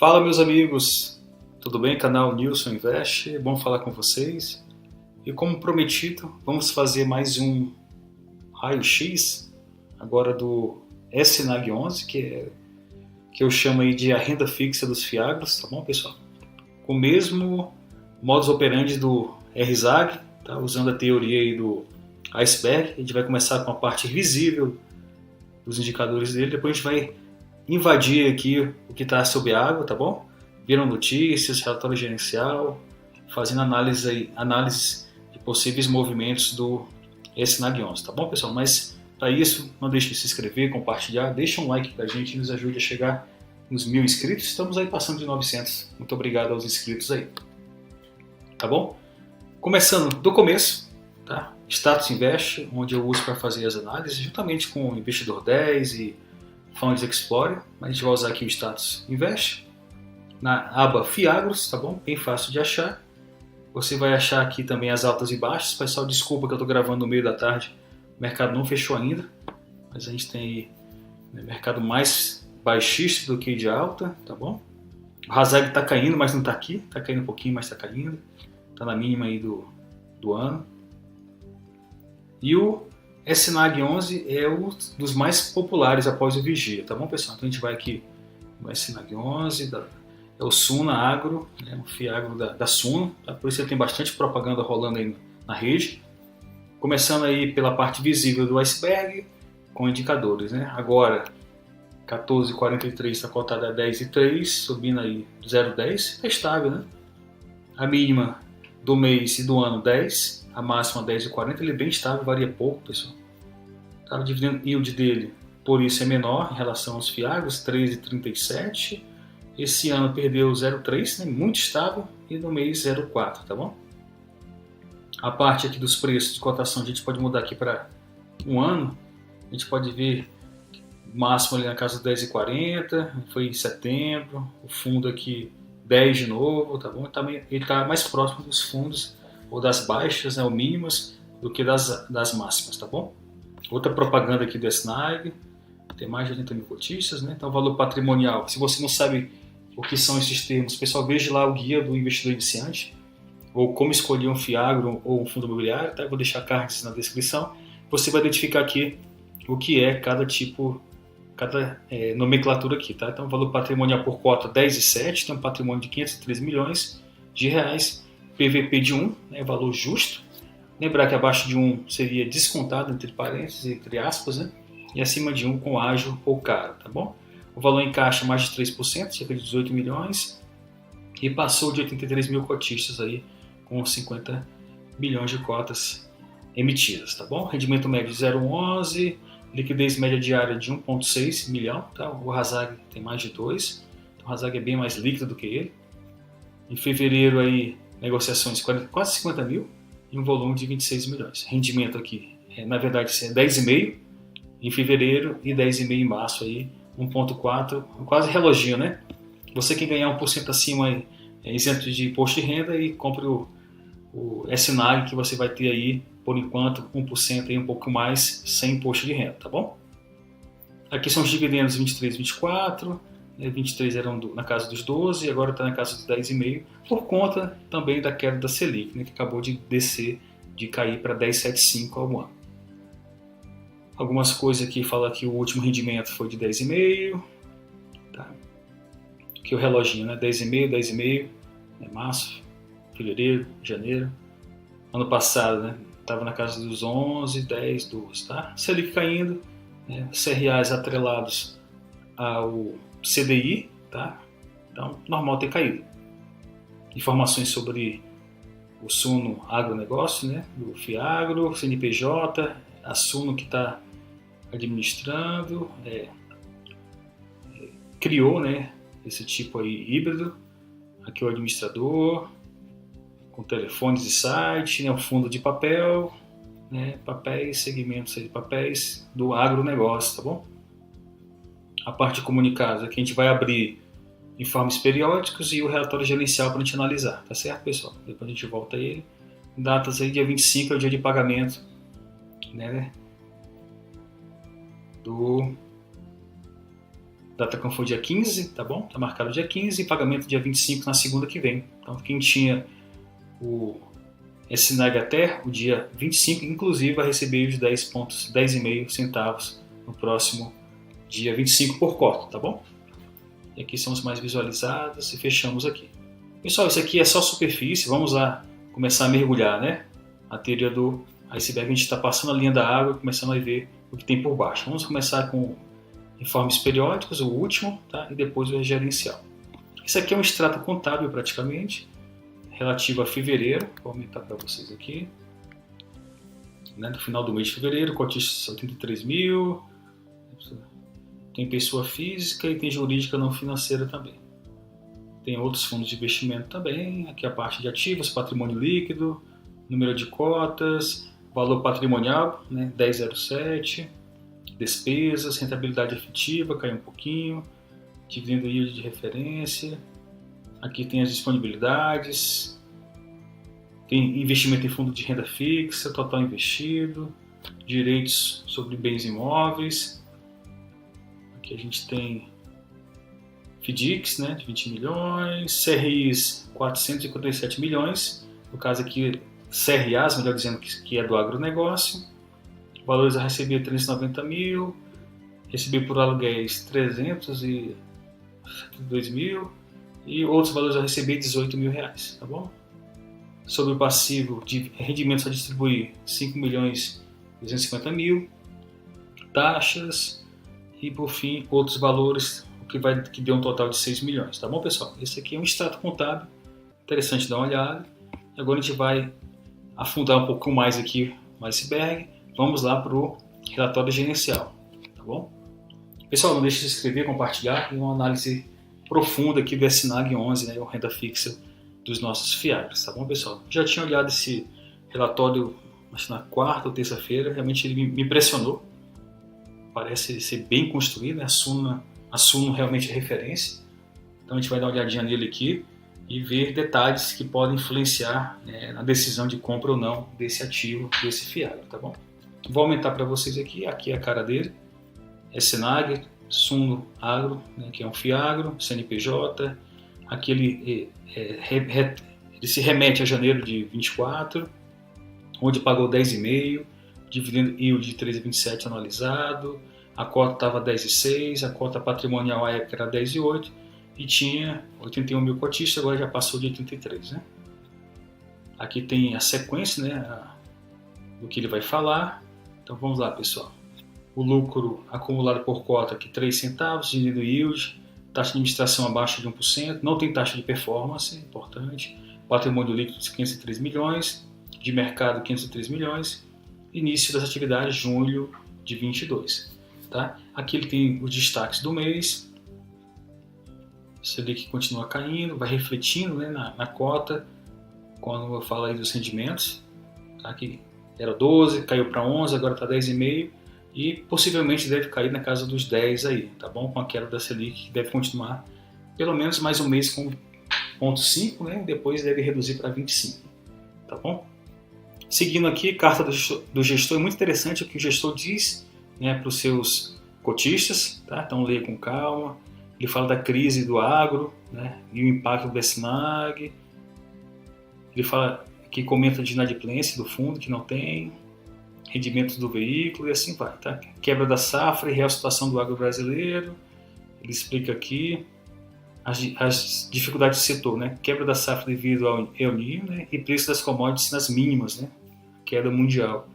Fala, meus amigos, tudo bem? Canal Nilson Invest, bom falar com vocês. E como prometido, vamos fazer mais um raio-x agora do SNAG 11, que eu chamo aí de a renda fixa dos fiagros, tá bom, pessoal? Com o mesmo modus operandi do RZAG, tá? Usando a teoria aí do iceberg. A gente vai começar com a parte visível dos indicadores dele, depois a gente vai invadir aqui o que está sob água, tá bom? Viram notícias, relatório gerencial, fazendo análise de possíveis movimentos do SNAG 11, tá bom, pessoal? Mas para isso, não deixe de se inscrever, compartilhar, deixa um like pra gente e nos ajude a chegar nos 1000 inscritos. Estamos aí passando de 900. Muito obrigado aos inscritos aí. Tá bom? Começando do começo, tá? Status Invest, onde eu uso para fazer as análises, juntamente com o Investidor 10 e Funds Explorer, mas a gente vai usar aqui o Status Invest. Na aba Fiagros, tá bom? Bem fácil de achar. Você vai achar aqui também as altas e baixas. Pessoal, desculpa que eu estou gravando no meio da tarde. O mercado não fechou ainda, mas a gente tem aí mercado mais baixista do que de alta, tá bom? O Razag está caindo, mas não está aqui. Está caindo um pouquinho, mas está caindo. Está na mínima aí do ano. E o SNAG 11 é um dos mais populares após o Vigia, tá bom, pessoal? Então a gente vai aqui no SNAG 11, é o Suna Agro, né, o Fiagro da Suna, tá? Por isso ele tem bastante propaganda rolando aí na rede. Começando aí pela parte visível do iceberg, com indicadores, né? Agora, 14,43 está cotado a 10,3, subindo aí 0,10, é estável, né? A mínima do mês e do ano 10, a máxima 10,40, ele é bem estável, varia pouco, pessoal. Tá? O dividend yield dele, por isso, é menor em relação aos fiagros, 13,37. Esse ano perdeu 0,3, né? Muito estável, e no mês 0,4, tá bom? A parte aqui dos preços de cotação a gente pode mudar aqui para um ano. A gente pode ver o máximo ali na casa dos 10,40, foi em setembro. O fundo aqui 10 de novo, tá bom? Ele está mais próximo dos fundos ou das baixas, né, ou mínimas, do que das máximas, tá bom? Outra propaganda aqui do SNAG, tem mais de 80 mil cotistas, né? Então, valor patrimonial. Se você não sabe o que são esses termos, pessoal, veja lá o guia do investidor iniciante, ou como escolher um fiagro ou um fundo imobiliário, tá? Eu vou deixar cards na descrição. Você vai identificar aqui o que é cada tipo, cada nomenclatura aqui, tá? Então, valor patrimonial por cota 10,7, tem um patrimônio de 503 milhões de reais, PVP de 1, né, valor justo. Lembrar que abaixo de 1 seria descontado, entre parênteses, entre aspas, né? E acima de 1 com ágio ou caro, tá bom? O valor em caixa mais de 3%, cerca de 18 milhões, e passou de 83 mil cotistas aí, com 50 bilhões de cotas emitidas, tá bom? Rendimento médio de 0,11, liquidez média diária de 1,6 milhão, tá? O Razag tem mais de 2, então o Razag é bem mais líquido do que ele. Em fevereiro aí, negociações quase 50 mil e um volume de 26 milhões. Rendimento aqui, na verdade, é 10,5 em fevereiro e 10,5 em março aí, 1,4, quase reloginho, né? Você que ganhar 1% acima aí, é isento de imposto de renda e compre o SNAG, que você vai ter aí, por enquanto, 1% aí, um pouco mais, sem imposto de renda, tá bom? Aqui são os dividendos 23, 24, 23 eram na casa dos 12, agora está na casa dos 10,5, por conta também da queda da Selic, né, que acabou de descer, de cair para 10,75 ao ano. Algumas coisas aqui falam que o último rendimento foi de 10,5, tá? Aqui o reloginho, né? 10,5, 10,5, né? Março, fevereiro, janeiro. Ano passado, né? Estava na casa dos 11, 10, 12, tá? Selic caindo, né? CRAs atrelados ao CDI, tá? Então, normal ter caído. Informações sobre o Suno Agronegócio, né? Do Fiagro, CNPJ, a Suno que está administrando, criou, né, esse tipo aí híbrido. Aqui o administrador, com telefones e site, né, o fundo de papel, né, papéis, segmentos de papéis do agronegócio, tá bom? A parte de comunicados, aqui a gente vai abrir informes periódicos e o relatório gerencial para a gente analisar, tá certo, pessoal? Depois a gente volta a ele. Datas aí, dia 25 é o dia de pagamento, né, Data como foi dia 15, tá bom? Tá marcado dia 15 e pagamento dia 25 na segunda que vem. Então quem tinha o SNAG até o dia 25, inclusive vai receber os 10,5 centavos no próximo dia 25 por cota, tá bom? E aqui são os mais visualizados e fechamos aqui. Pessoal, isso aqui é só superfície, vamos lá começar a mergulhar, né? A teoria do iceberg, a gente está passando a linha da água e começando a ver o que tem por baixo. Vamos começar com informes periódicos, o último, tá? E depois o gerencial. Isso aqui é um extrato contábil praticamente, relativo a fevereiro. Vou aumentar para vocês aqui. Né? No final do mês de fevereiro, cotistas 83 mil, tem pessoa física e tem jurídica não financeira também. Tem outros fundos de investimento também, aqui a parte de ativos, patrimônio líquido, número de cotas, valor patrimonial, né, 10,07, despesas, rentabilidade efetiva, caiu um pouquinho, dividendo yield de referência, aqui tem as disponibilidades, tem investimento em fundo de renda fixa, total investido, direitos sobre bens imóveis, aqui a gente tem FDICs, né, de 20 milhões, CRIs 457 milhões, no caso aqui CRAs, melhor dizendo que é do agronegócio, valores a receber 390 mil, receber por aluguéis 302 mil e outros valores a receber 18 mil reais, tá bom? Sobre o passivo de rendimentos a distribuir 5 milhões 250 mil, taxas e por fim outros valores que deu um total de 6 milhões, tá bom pessoal? Esse aqui é um extrato contábil, interessante dar uma olhada. Agora a gente vai afundar um pouco mais aqui no iceberg, vamos lá para o relatório gerencial, tá bom? Pessoal, não deixe de se inscrever, compartilhar e uma análise profunda aqui do SNAG 11, né, o renda fixa dos nossos FIAGs, tá bom pessoal? Já tinha olhado esse relatório, acho na quarta ou terça-feira, realmente ele me impressionou, parece ser bem construído, né? A Suno realmente é referência, então a gente vai dar uma olhadinha nele aqui e ver detalhes que podem influenciar, né, na decisão de compra ou não desse ativo, desse FIAG, tá bom? Vou aumentar para vocês aqui é a cara dele, SNAG, Suno Agro, né, que é um FIAGRO, CNPJ, aqui ele se remete a janeiro de 24, onde pagou 10,5, dividendo yield de 3,27 anualizado, a cota estava 10,6, a cota patrimonial à época era 10,8 e tinha 81 mil cotistas, agora já passou de 83, né? Aqui tem a sequência, né, do que ele vai falar. Então vamos lá, pessoal. O lucro acumulado por cota aqui 3 centavos, dividendo yield, taxa de administração abaixo de 1%, não tem taxa de performance, importante. Patrimônio líquido de 503 milhões, de mercado 503 milhões, início das atividades junho de 22. Tá? Aqui ele tem os destaques do mês, Selic continua caindo, vai refletindo, né, na cota, quando eu falo aí dos rendimentos, tá? Aqui era 12, caiu para 11, agora está 10,5 e possivelmente deve cair na casa dos 10 aí, tá bom? Com a queda da Selic, que deve continuar pelo menos mais um mês com 0,5, né? Depois deve reduzir para 25, tá bom? Seguindo aqui, carta do gestor, é muito interessante o que o gestor diz, né, para os seus cotistas, tá? Então leia com calma. Ele fala da crise do agro, né, e o impacto do SNAG. Ele fala que comenta de inadimplência do fundo, que não tem, rendimentos do veículo e assim vai. Tá? Quebra da safra e real situação do agro brasileiro. Ele explica aqui as dificuldades do setor, né? Quebra da safra devido ao El Niño, né, e preço das commodities nas mínimas, né? Queda mundial.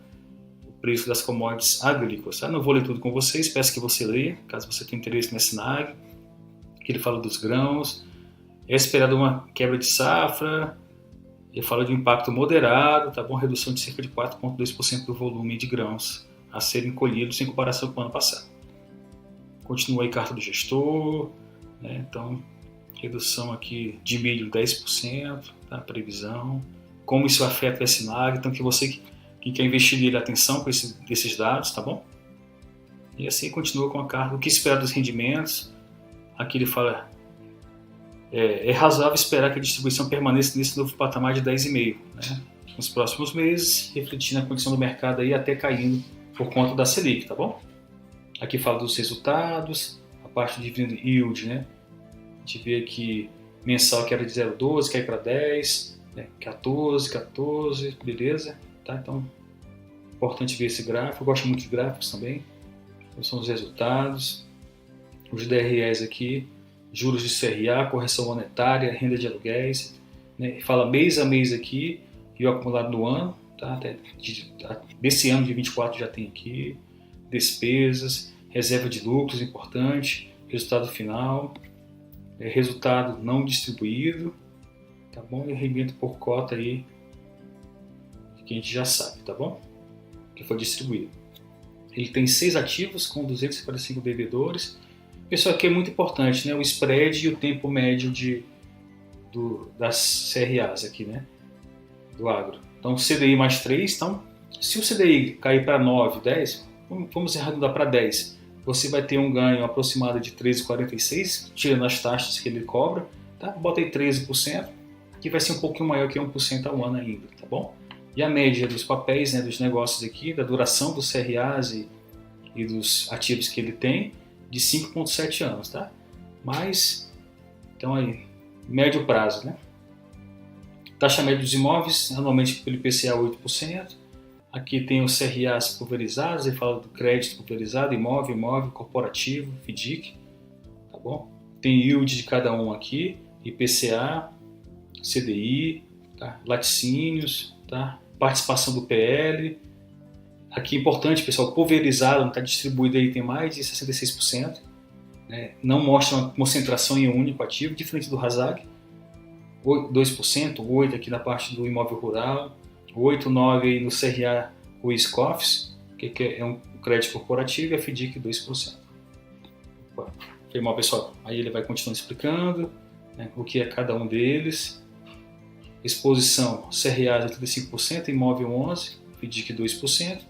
Preço das commodities agrícolas. Tá? Não vou ler tudo com vocês, peço que você leia, caso você tenha interesse nesse SNAG, que ele fala dos grãos, é esperada uma quebra de safra, ele fala de um impacto moderado, tá bom? Redução de cerca de 4,2% do volume de grãos a serem colhidos em comparação com o ano passado. Continua aí carta do gestor, né? Então, redução aqui de milho 10%, tá? Previsão, como isso afeta o SNAG, então que você que quer investir nele, atenção com esses dados, tá bom? E assim continua com a carta, o que esperar dos rendimentos. Aqui ele fala, é razoável esperar que a distribuição permaneça nesse novo patamar de 10,5, né, nos próximos meses, refletindo a condição do mercado aí até caindo por conta da Selic, tá bom? Aqui fala dos resultados, a parte de dividend yield, né? A gente vê aqui mensal que era de 0,12, cai para 10, né? 14, beleza? Tá? Então, importante ver esse gráfico. Eu gosto muito de gráficos também. Então, são os resultados. Os DREs aqui, juros de CRA, correção monetária, renda de aluguéis, né? Fala mês a mês aqui e o acumulado no ano, tá? Desse ano de 24 já tem aqui, despesas, reserva de lucros importante, resultado final, resultado não distribuído, tá bom? E rendimento por cota aí, que a gente já sabe, tá bom? Que foi distribuído. Ele tem 6 ativos com 245 devedores. Pessoal, aqui é muito importante, né? O spread e o tempo médio das CRAs aqui, né? Do agro. Então, CDI mais 3. Então, se o CDI cair para 9, 10, vamos arredondar para 10, você vai ter um ganho aproximado de 13,46, tirando as taxas que ele cobra, tá? Bota aí 13%, que vai ser um pouquinho maior que 1% ao ano ainda, tá bom? E a média dos papéis, né, dos negócios aqui, da duração dos CRAs e dos ativos que ele tem, de 5,7 anos, tá? Mas, então aí, médio prazo, né? Taxa média dos imóveis, anualmente pelo IPCA 8%. Aqui tem os CRAs pulverizados, ele fala do crédito pulverizado, imóvel, corporativo, FDIC, tá bom? Tem yield de cada um aqui, IPCA, CDI, tá? Laticínios, tá? Participação do PL. Aqui é importante, pessoal, pulverizado, não está distribuído aí, tem mais de 66%. Né? Não mostra uma concentração em um único ativo, diferente do Razag. 2%, 8% aqui na parte do imóvel rural, 8, 9% aí no CRA, o SCOFs, que é um crédito corporativo, e a FDIC 2%. Foi mal, pessoal. Aí ele vai continuando explicando, né, o que é cada um deles. Exposição, CRA 85%, imóvel 11%, FDIC 2%.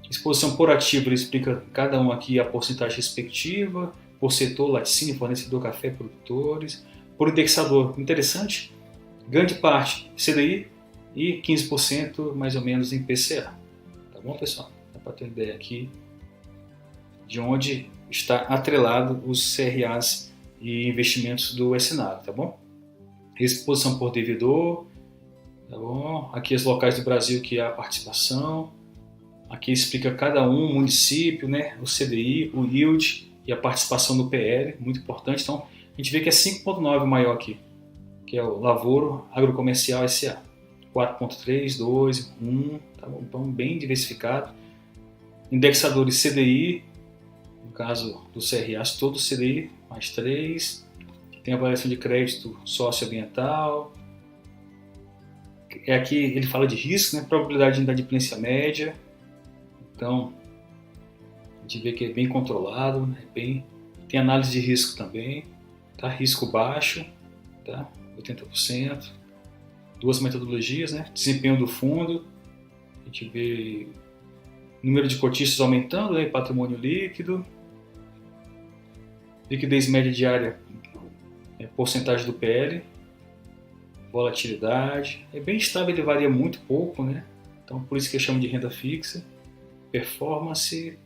Exposição por ativo, ele explica cada um aqui a porcentagem respectiva, por setor, laticínio, fornecedor, café, produtores. Por indexador, interessante, grande parte CDI e 15% mais ou menos em PCA. Tá bom, pessoal? Dá para ter uma ideia aqui de onde está atrelado os CRAs e investimentos do Escenado, tá bom? Exposição por devedor, tá bom? Aqui os locais do Brasil que há a participação. Aqui explica cada um, o município, né? O CDI, o yield e a participação no PL, muito importante. Então, a gente vê que é 5,9 maior aqui, que é o Lavoro Agrocomercial SA. 4,3, 2, 1, tá bom? Então bem diversificado. Indexadores CDI, no caso do CRAs, todo CDI, mais 3. Tem avaliação de crédito socioambiental. Aqui ele fala de risco, né? Probabilidade de inadimplência média. Então, a gente vê que é bem controlado, né? Tem análise de risco também. Tá? Risco baixo, tá? 80%. 2 metodologias, né? Desempenho do fundo. A gente vê número de cotistas aumentando, né? Patrimônio líquido. Liquidez média diária, porcentagem do PL. Volatilidade. É bem estável, ele varia muito pouco, né? Então, por isso que eu chamo de renda fixa. Performance.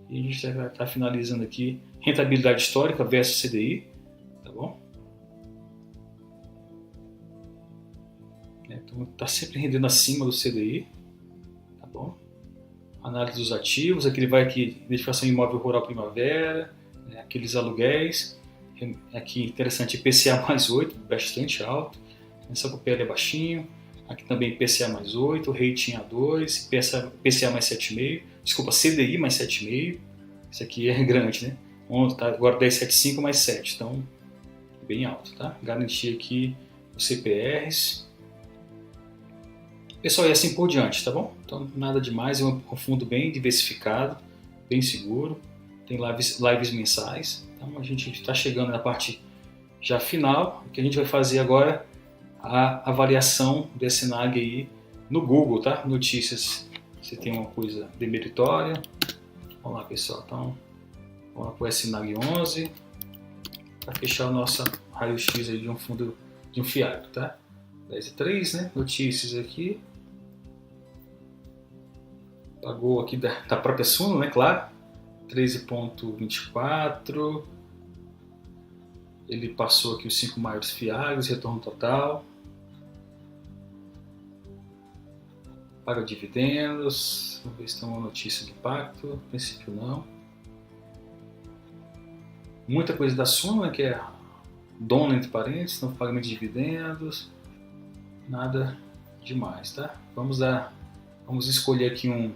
E a gente está finalizando aqui. Rentabilidade histórica versus CDI. Tá bom? Então está sempre rendendo acima do CDI, tá bom? Análise dos ativos, aqui ele vai aqui, identificação imóvel rural primavera, né, aqueles aluguéis, aqui interessante, IPCA mais 8, bastante alto, só que o PL é baixinho, aqui também IPCA mais 8, rating A2, IPCA mais 7,5, desculpa, CDI mais 7,5, isso aqui é grande, né? Tá, agora 10,75 mais 7, então bem alto, tá? Garantia aqui os CPRs. Pessoal, e assim por diante, tá bom? Então nada demais, é um fundo bem diversificado, bem seguro, tem lives mensais. Então a gente está chegando na parte já final, que a gente vai fazer agora a avaliação desse NAG aí no Google, tá? Notícias, se tem uma coisa demeritória. Vamos lá, pessoal, então vamos lá para o SNAG 11 para fechar o nosso raio-x aí de um fundo de um FIAG, tá? 10,3, né? Notícias aqui. Pagou aqui da própria Suno, né? Claro. 13,24. Ele passou aqui os 5 maiores fiagros, retorno total. Paga dividendos. Vamos ver se tem uma notícia de impacto. No princípio não. Muita coisa da Suno, que é dona entre parênteses, não pagamento de dividendos. Nada demais, tá? Vamos escolher aqui um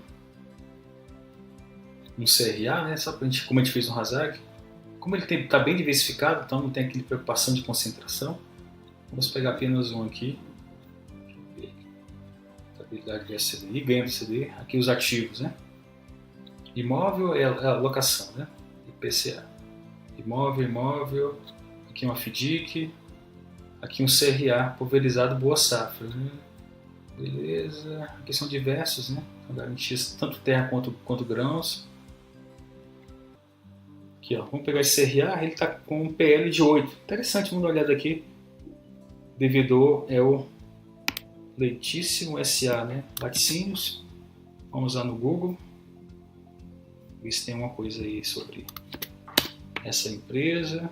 CRA, né? Só pra gente, como a gente fez no Hazard. Como ele está bem diversificado, então não tem aquela preocupação de concentração. Vamos pegar apenas um aqui. Estabilidade de SDI, ganho de CDI. Aqui os ativos, né? Imóvel é a locação, né? IPCA. Imóvel. Aqui uma FDIC. Aqui um CRA pulverizado Boa Safra, né? Beleza. Aqui são diversos, né? São garantias tanto terra quanto grãos. Aqui, ó. Vamos pegar esse CRA, ele está com um PL de 8. Interessante, vamos dar uma olhada aqui. O devedor é o Leitíssimo SA, né? Laticínios. Vamos lá no Google. Ver se tem uma coisa aí sobre essa empresa.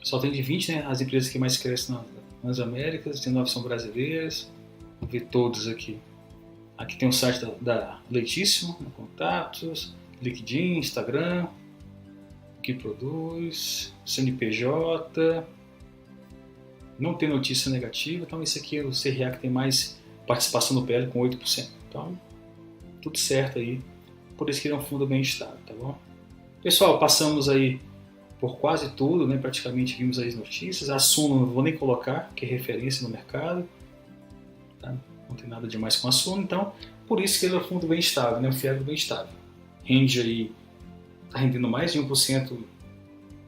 Só tem de 20, né? As empresas que mais crescem nas Américas. 19 são brasileiras. Vou ver todos aqui. Aqui tem o site da Leitíssimo, né? Contatos. LinkedIn, Instagram, que produz, CNPJ, não tem notícia negativa, então esse aqui é o CRA que tem mais participação no PL com 8%. Então, tudo certo aí, por isso que ele é um fundo bem estável, tá bom? Pessoal, passamos aí por quase tudo, né? Praticamente vimos as notícias. A Suno não vou nem colocar, que é referência no mercado, tá? Não tem nada demais com a Suno, então por isso que ele é um fundo bem estável, né? Um fiado bem estável. Rende aí, está rendendo mais de 1%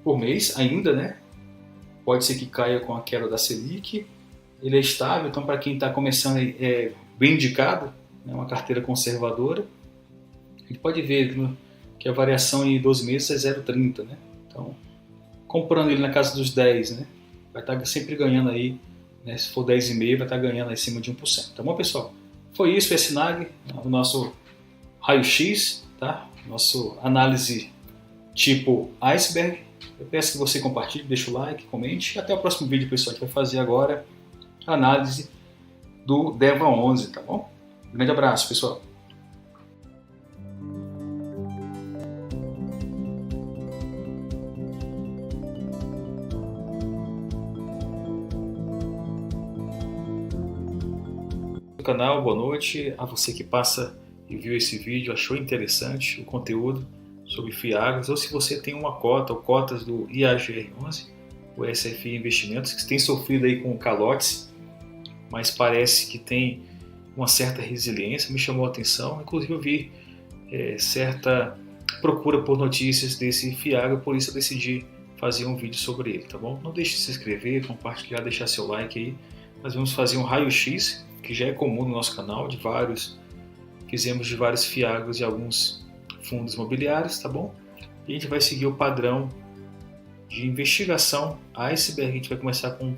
por mês ainda, né? Pode ser que caia com a queda da Selic. Ele é estável, então para quem está começando é bem indicado, né? Uma carteira conservadora. A gente pode ver que a variação em 12 meses é 0,30, né? Então, comprando ele na casa dos 10, né? Vai estar sempre ganhando aí, né? Se for 10,5, vai estar ganhando acima de 1%. Tá bom, pessoal? Foi isso, SNAG, o nosso raio-x, tá? Nosso análise tipo iceberg. Eu peço que você compartilhe, deixe o like, comente. E até o próximo vídeo, pessoal. A gente vai fazer agora a análise do DEVA 11, tá bom? Um grande abraço, pessoal. Canal, boa noite a você que passa e viu esse vídeo, achou interessante o conteúdo sobre fiagros, ou se você tem uma cota ou cotas do IAGR11, o SFI Investimentos, que tem sofrido aí com calotes, mas parece que tem uma certa resiliência, me chamou a atenção, inclusive eu vi certa procura por notícias desse fiagro, por isso eu decidi fazer um vídeo sobre ele, tá bom? Não deixe de se inscrever, compartilhar, deixar seu like aí. Nós vamos fazer um raio-x, que já é comum no nosso canal, fizemos de vários fiagros e alguns fundos imobiliários, tá bom? E a gente vai seguir o padrão de investigação iceberg. A gente vai começar com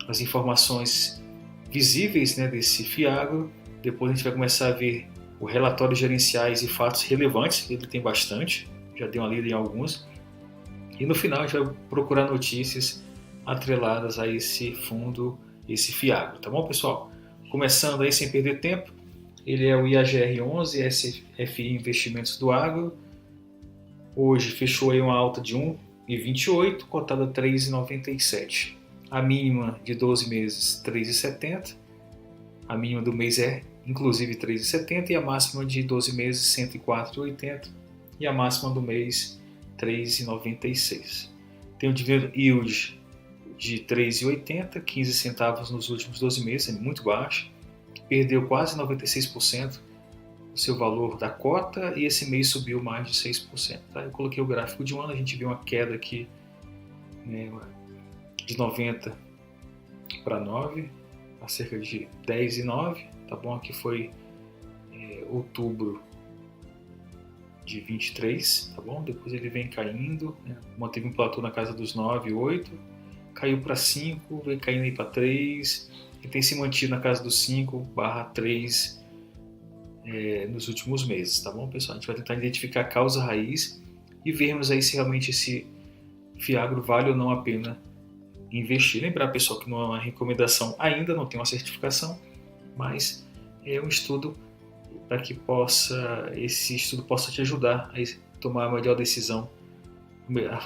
as informações visíveis, né, desse fiagro, depois a gente vai começar a ver o relatório gerenciais e fatos relevantes, ele tem bastante, já dei uma lida em alguns, e no final a gente vai procurar notícias atreladas a esse fundo, esse fiagro, tá bom, pessoal? Começando aí sem perder tempo, ele é o IAGR11, SFI Investimentos do Agro. Hoje fechou aí uma alta de 1,28, cotada 3,97. A mínima de 12 meses 3,70. A mínima do mês é inclusive 3,70 e a máxima de 12 meses 104,80 e a máxima do mês 3,96. Tem um dividend yield de 3,80, 15 centavos nos últimos 12 meses, é muito baixo. Perdeu quase 96% do seu valor da cota e esse mês subiu mais de 6%. Tá? Eu coloquei o gráfico de um ano, a gente vê uma queda aqui, né, de 90 para 9, a cerca de 10,9. Tá bom? Aqui foi outubro de 23, tá bom? Depois ele vem caindo, né? Manteve um platô na casa dos 9, 8, caiu para 5, vem caindo aí para 3, e tem se mantido na casa dos 5/3 nos últimos meses, tá bom, pessoal? A gente vai tentar identificar a causa raiz e vermos aí se realmente esse Fiagro vale ou não a pena investir. Lembrar, pessoal, que não é uma recomendação, ainda não tem uma certificação, mas é um estudo para que esse estudo possa te ajudar a tomar a melhor decisão,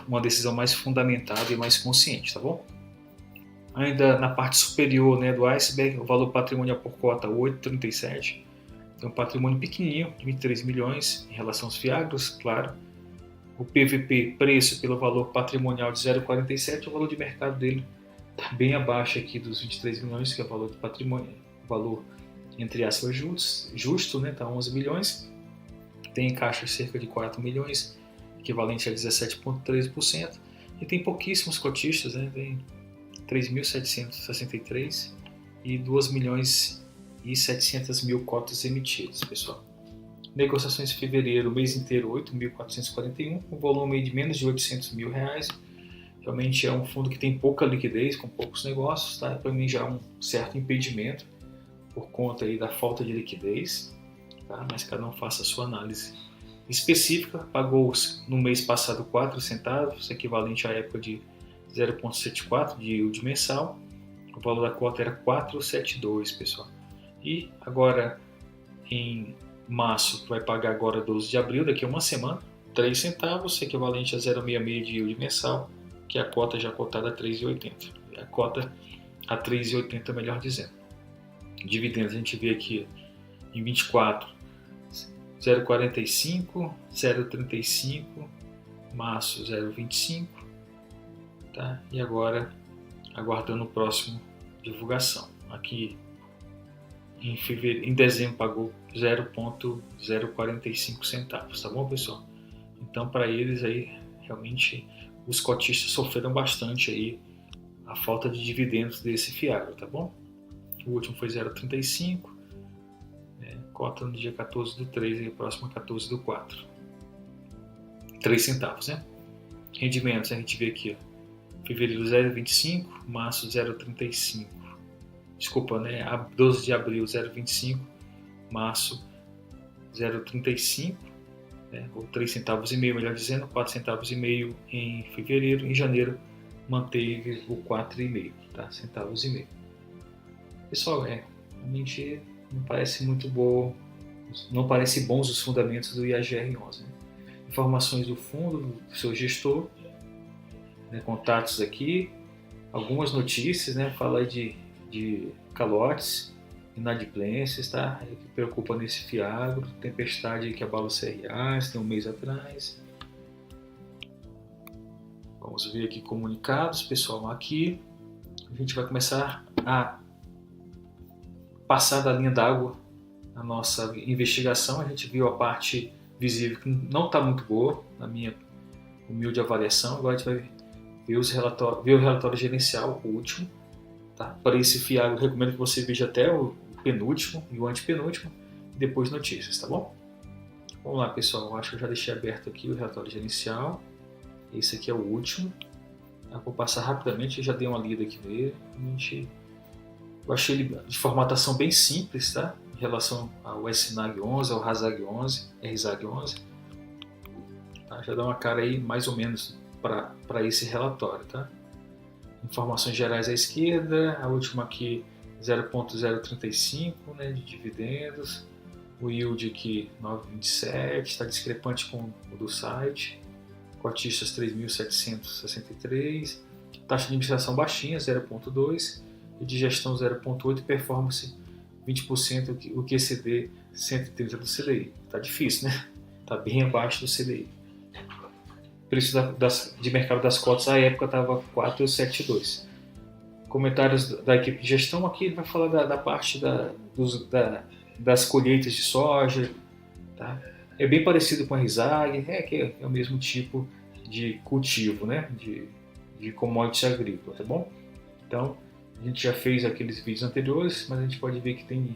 uma decisão mais fundamentada e mais consciente, tá bom? Ainda na parte superior, né, do iceberg, o valor patrimonial por cota 8,37, tem um patrimônio pequenininho, 23 milhões em relação aos Fiagros, claro. O PVP, preço pelo valor patrimonial de 0,47, o valor de mercado dele está bem abaixo aqui dos 23 milhões, que é o valor de patrimônio, valor entre aspas justo, né, está 11 milhões. Tem em caixa cerca de 4 milhões, equivalente a 17,13%. E tem pouquíssimos cotistas, né, tem 3.763 e 2 milhões e 700 mil cotas emitidas, pessoal. Negociações em fevereiro, o mês inteiro, 8.441, com volume de menos de 800 mil reais. Realmente é um fundo que tem pouca liquidez, com poucos negócios, tá? Para mim já é um certo impedimento por conta aí da falta de liquidez, tá? Mas cada um faça a sua análise específica. Pagou no mês passado 4 centavos, equivalente à época de 0,74 de yield mensal. O valor da cota era 4,72, pessoal. E agora em março, que vai pagar agora 12 de abril, daqui a uma semana, 3 centavos, equivalente a 0,66 de yield mensal, que é a cota já cotada a 3,80. A cota a 3,80, melhor dizendo. Dividendos, a gente vê aqui em 24, 0,45, 0,35, março 0,25, tá? E agora aguardando o próximo divulgação. Aqui em dezembro pagou 0,045 centavos, tá bom, pessoal? Então, para eles aí, realmente, os cotistas sofreram bastante aí a falta de dividendos desse Fiagro, tá bom? O último foi 0,35, cota no dia 14 do 3 e o próximo 14 do 4. 3 centavos, né? Rendimentos, a gente vê aqui, ó, fevereiro 0,25, março 0,35. Desculpa, né? A 12 de abril 0,25, março 0,35, né? Ou 3 centavos e meio, melhor dizendo, 4 centavos e meio em fevereiro. Em janeiro manteve o 4,5, tá? Centavos e meio. Pessoal, realmente não parece muito bom, não parece bons os fundamentos do IAGR11, né? Informações do fundo, do seu gestor, né? Contatos aqui, algumas notícias, né? Fala de calotes, inadimplências, tá? É o que preocupa nesse Fiagro, tempestade que abala os CRAs, tem um mês atrás. Vamos ver aqui comunicados, pessoal. Aqui a gente vai começar a passar da linha d'água na nossa investigação. A gente viu a parte visível que não está muito boa, na minha humilde avaliação. Agora a gente vai ver o relatório gerencial, o último. Tá? Para esse Fiagro, eu recomendo que você veja até o penúltimo e o antepenúltimo, e depois notícias, tá bom? Vamos lá, pessoal. Eu acho que eu já deixei aberto aqui o relatório gerencial. Esse aqui é o último. Eu vou passar rapidamente, eu já dei uma lida aqui nele. Eu achei ele de formatação bem simples, tá? Em relação ao SNAG 11, ao RASAG 11, RSAG 11. Tá? Já dá uma cara aí mais ou menos para esse relatório, tá? Informações gerais à esquerda, a última aqui 0,035, né, de dividendos, o yield aqui 9,27, está discrepante com o do site, cotistas 3.763, taxa de administração baixinha 0,2 e de gestão 0,8, performance 20%, o QCD 130 do CDI. Está difícil, né? Está bem abaixo do CDI. Preço de mercado das cotas à época estava 4,72. Comentários da equipe de gestão, aqui ele vai falar da parte das colheitas de soja, tá? É bem parecido com a RISAG, que é o mesmo tipo de cultivo, né? de commodity agrícola, tá bom? Então, a gente já fez aqueles vídeos anteriores, mas a gente pode ver que tem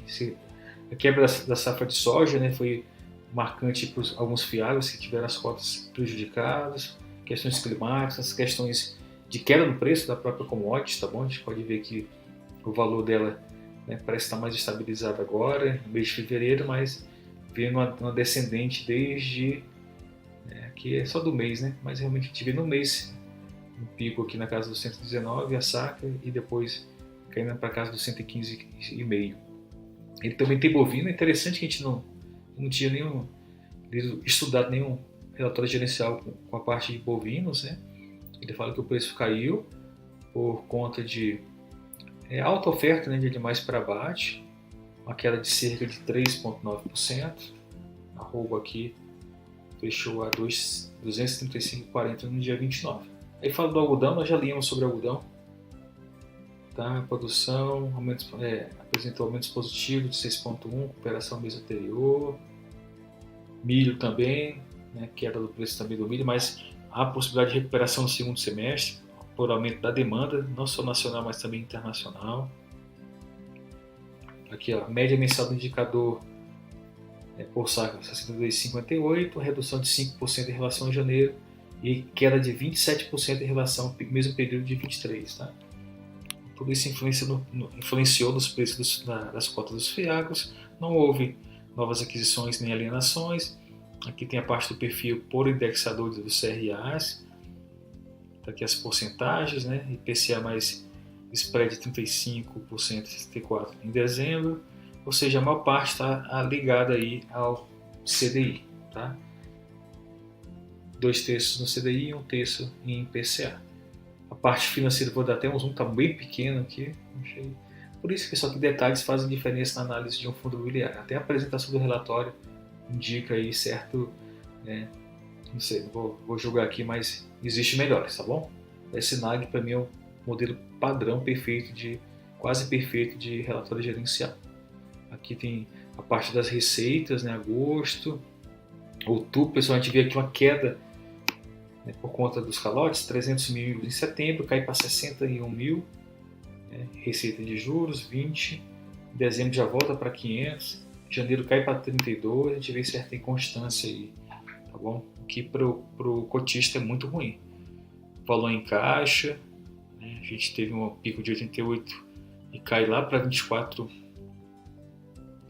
a quebra da safra de soja, né? Foi marcante para alguns Fiagros que tiveram as cotas prejudicadas, questões climáticas, questões de queda no preço da própria commodity, tá bom? A gente pode ver que o valor dela, né, parece estar mais estabilizado agora, no mês de fevereiro, mas vendo uma descendente desde, aqui é só do mês, né? Mas realmente a gente vê no mês um pico aqui na casa dos 119, a saca, e depois caindo para casa dos 115,5. Ele também tem bovino. É interessante que a gente não tinha estudado nenhum relatório gerencial com a parte de bovinos, né? Ele fala que o preço caiu por conta de alta oferta, né, de animais para abate, uma queda de cerca de 3,9%. A arroba aqui fechou a 235,40 no dia 29. Aí fala do algodão, nós já lemos sobre algodão. Tá? A produção apresentou aumentos positivos de 6,1%, comparação ao mês anterior. Milho também, né, queda do preço também do milho, mas há possibilidade de recuperação no segundo semestre, por aumento da demanda, não só nacional, mas também internacional. Aqui, ó, a média mensal do indicador por saca 62,58, redução de 5% em relação a janeiro e queda de 27% em relação ao mesmo período de 23. Tá? Tudo isso influenciou nos preços das cotas dos FIAGROS, não houve novas aquisições nem alienações. Aqui tem a parte do perfil por indexador dos CRAs. Tá aqui as porcentagens, né? IPCA mais spread de 35% e 64% em dezembro. Ou seja, a maior parte está ligada aí ao CDI. Tá? 2/3 no CDI e 1/3 em IPCA. A parte financeira, vou dar até um zoom, está bem pequeno aqui. Por isso, pessoal, que detalhes fazem diferença na análise de um fundo imobiliário. Até a apresentação do relatório indica aí certo, não sei, não vou julgar aqui, mas existe melhores, tá bom? A SNAG para mim é um modelo padrão perfeito, quase perfeito de relatório gerencial. Aqui tem a parte das receitas, né, agosto, outubro, pessoal, a gente vê aqui uma queda, né, por conta dos calotes, 300 mil em setembro, cai para 61 mil, receita de juros, 20, dezembro já volta para 500, janeiro cai para 32, a gente vê certa inconstância aí, tá bom? O que pro cotista é muito ruim. Valor em caixa, né? A gente teve um pico de 88 e cai lá para 24,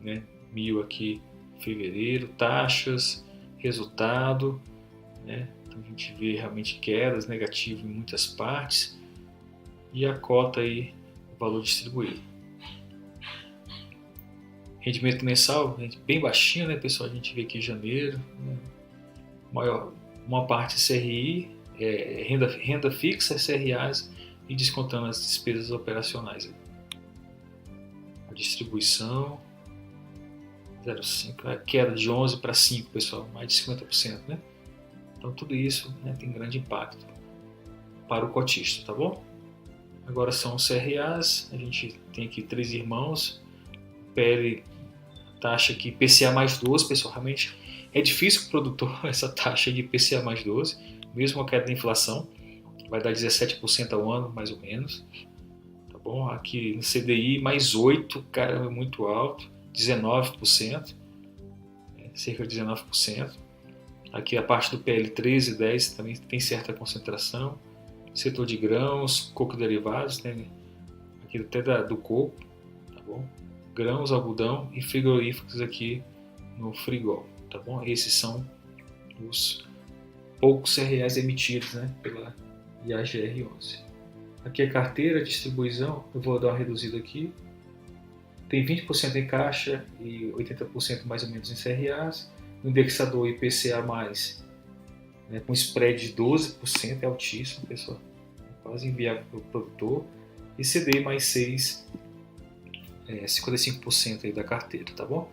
né, mil aqui em fevereiro, taxas, resultado, né? Então a gente vê realmente quedas negativas em muitas partes e a cota aí, o valor distribuído. Rendimento mensal bem baixinho, né, pessoal? A gente vê aqui em janeiro, né? Uma parte CRI, renda fixa, CRAs e descontando as despesas operacionais. A distribuição 0,5, a queda de 11 para 5, pessoal, mais de 50%, né? Então tudo isso, né, tem grande impacto para o cotista, tá bom? Agora são os CRAs, a gente tem aqui 3 irmãos, PL, taxa aqui IPCA mais 12, pessoal, realmente é difícil para o produtor essa taxa de IPCA mais 12, mesmo a queda da inflação, vai dar 17% ao ano, mais ou menos, tá bom? Aqui no CDI mais 8, cara, é muito alto, 19%, cerca de 19%. Aqui a parte do PL 13 e 10 também tem certa concentração. Setor de grãos, coco e derivados, né? Aqui até do coco, tá bom? Grãos, algodão e frigoríficos aqui no Frigol, tá bom? Esses são os poucos CRAs emitidos, né, pela IAGR-11. Aqui a carteira, a distribuição, eu vou dar uma reduzida aqui. Tem 20% em caixa e 80% mais ou menos em CRAs. O indexador IPCA+, né, com spread de 12%, é altíssimo, pessoal. É quase inviável para o produtor. E CDI mais 6, 55% aí da carteira, tá bom?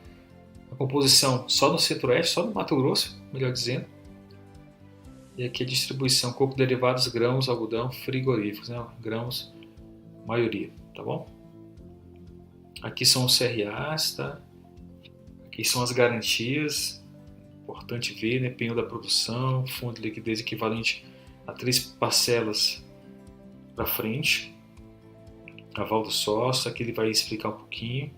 A composição só no Centro-Oeste, só no Mato Grosso, melhor dizendo. E aqui a distribuição, coco, derivados, grãos, algodão, frigoríficos, né? Grãos, maioria, tá bom? Aqui são os CRAs, tá? Aqui são as garantias, importante ver, né? Penhor da produção, fundo de liquidez equivalente a 3 parcelas para frente, aval do sócio, aqui ele vai explicar um pouquinho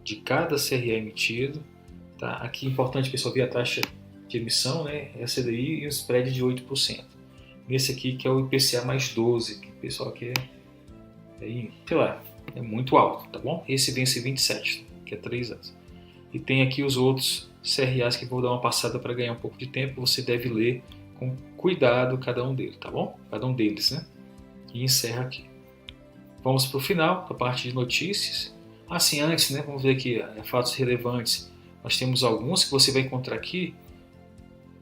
de cada CRA emitido, tá? Aqui é importante, pessoal, ver a taxa de emissão, né? É a CDI e o spread de 8%. Nesse aqui que é o IPCA mais 12, que o pessoal aqui sei lá, é muito alto, tá bom? Esse vence 27, que é 3 anos. E tem aqui os outros CRAs que vou dar uma passada para ganhar um pouco de tempo. Você deve ler com cuidado cada um deles, tá bom? Cada um deles, né? E encerra aqui. Vamos para o final, a parte de notícias. Assim, antes, né? Vamos ver aqui, fatos relevantes. Nós temos alguns que você vai encontrar aqui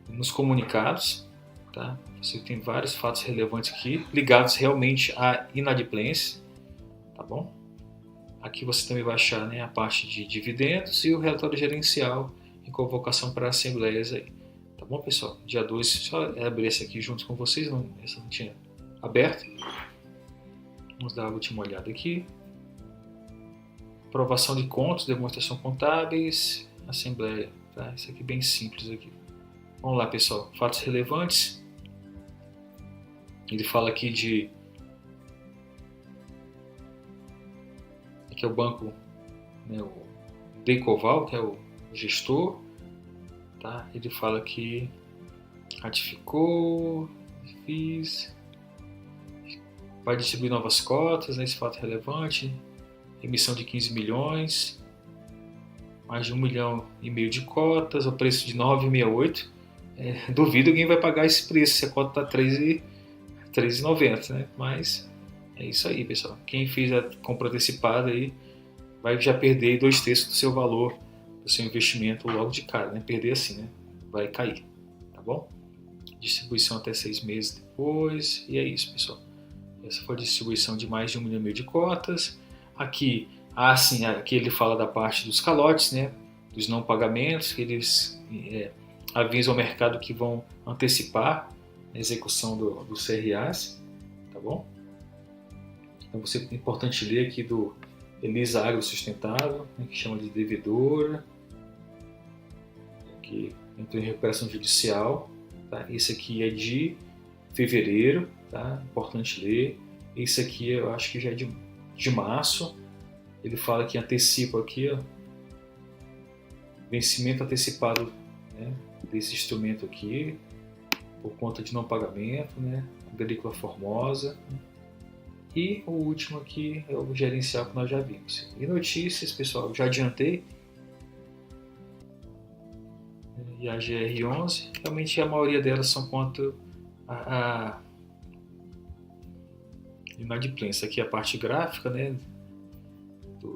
nos comunicados, tá? Você tem vários fatos relevantes aqui, ligados realmente à inadimplência, tá bom? Aqui você também vai achar, né, a parte de dividendos e o relatório gerencial e convocação para assembleias aí. Tá bom, pessoal? Dia 2, só abrir esse aqui junto com vocês, essa não tinha aberto. Vamos dar a última olhada aqui. Aprovação de contas, demonstração contábeis, assembleia, tá? Isso aqui bem simples aqui. Vamos lá, pessoal. Fatos relevantes. Ele fala aqui de... Aqui é o banco, né, o Decoval, que é o gestor. Tá? Ele fala que ratificou, vai distribuir novas cotas, né, esse fato relevante, emissão de 15 milhões, mais de 1,5 milhão de cotas, o preço de 9,68. Duvido alguém vai pagar esse preço se a cota está 3,90, né? Mas é isso aí, pessoal. Quem fez a compra antecipada aí vai já perder 2/3 do seu valor do seu investimento logo de cara, né? Perder assim, né? Vai cair, tá bom? Distribuição até 6 meses depois, e é isso, pessoal. Essa foi a distribuição de mais de 1,5 milhão de cotas. Aqui ele fala da parte dos calotes, né? Dos não pagamentos, que eles avisam ao mercado que vão antecipar a execução dos CRAs, tá bom? Então é importante ler aqui do Elisa Agro Sustentável, né, que chama de devedora, que entrou em recuperação judicial. Tá? Esse aqui é de fevereiro, tá? Importante ler. Esse aqui eu acho que já é de março. Ele fala que antecipa aqui, ó, vencimento antecipado, né, desse instrumento aqui, por conta de não pagamento, né, Agrícola Formosa. E o último aqui é o gerencial que nós já vimos. E notícias, pessoal, já adiantei. E a GR11, realmente a maioria delas são quanto a inadimplência. Aqui é a parte gráfica, né,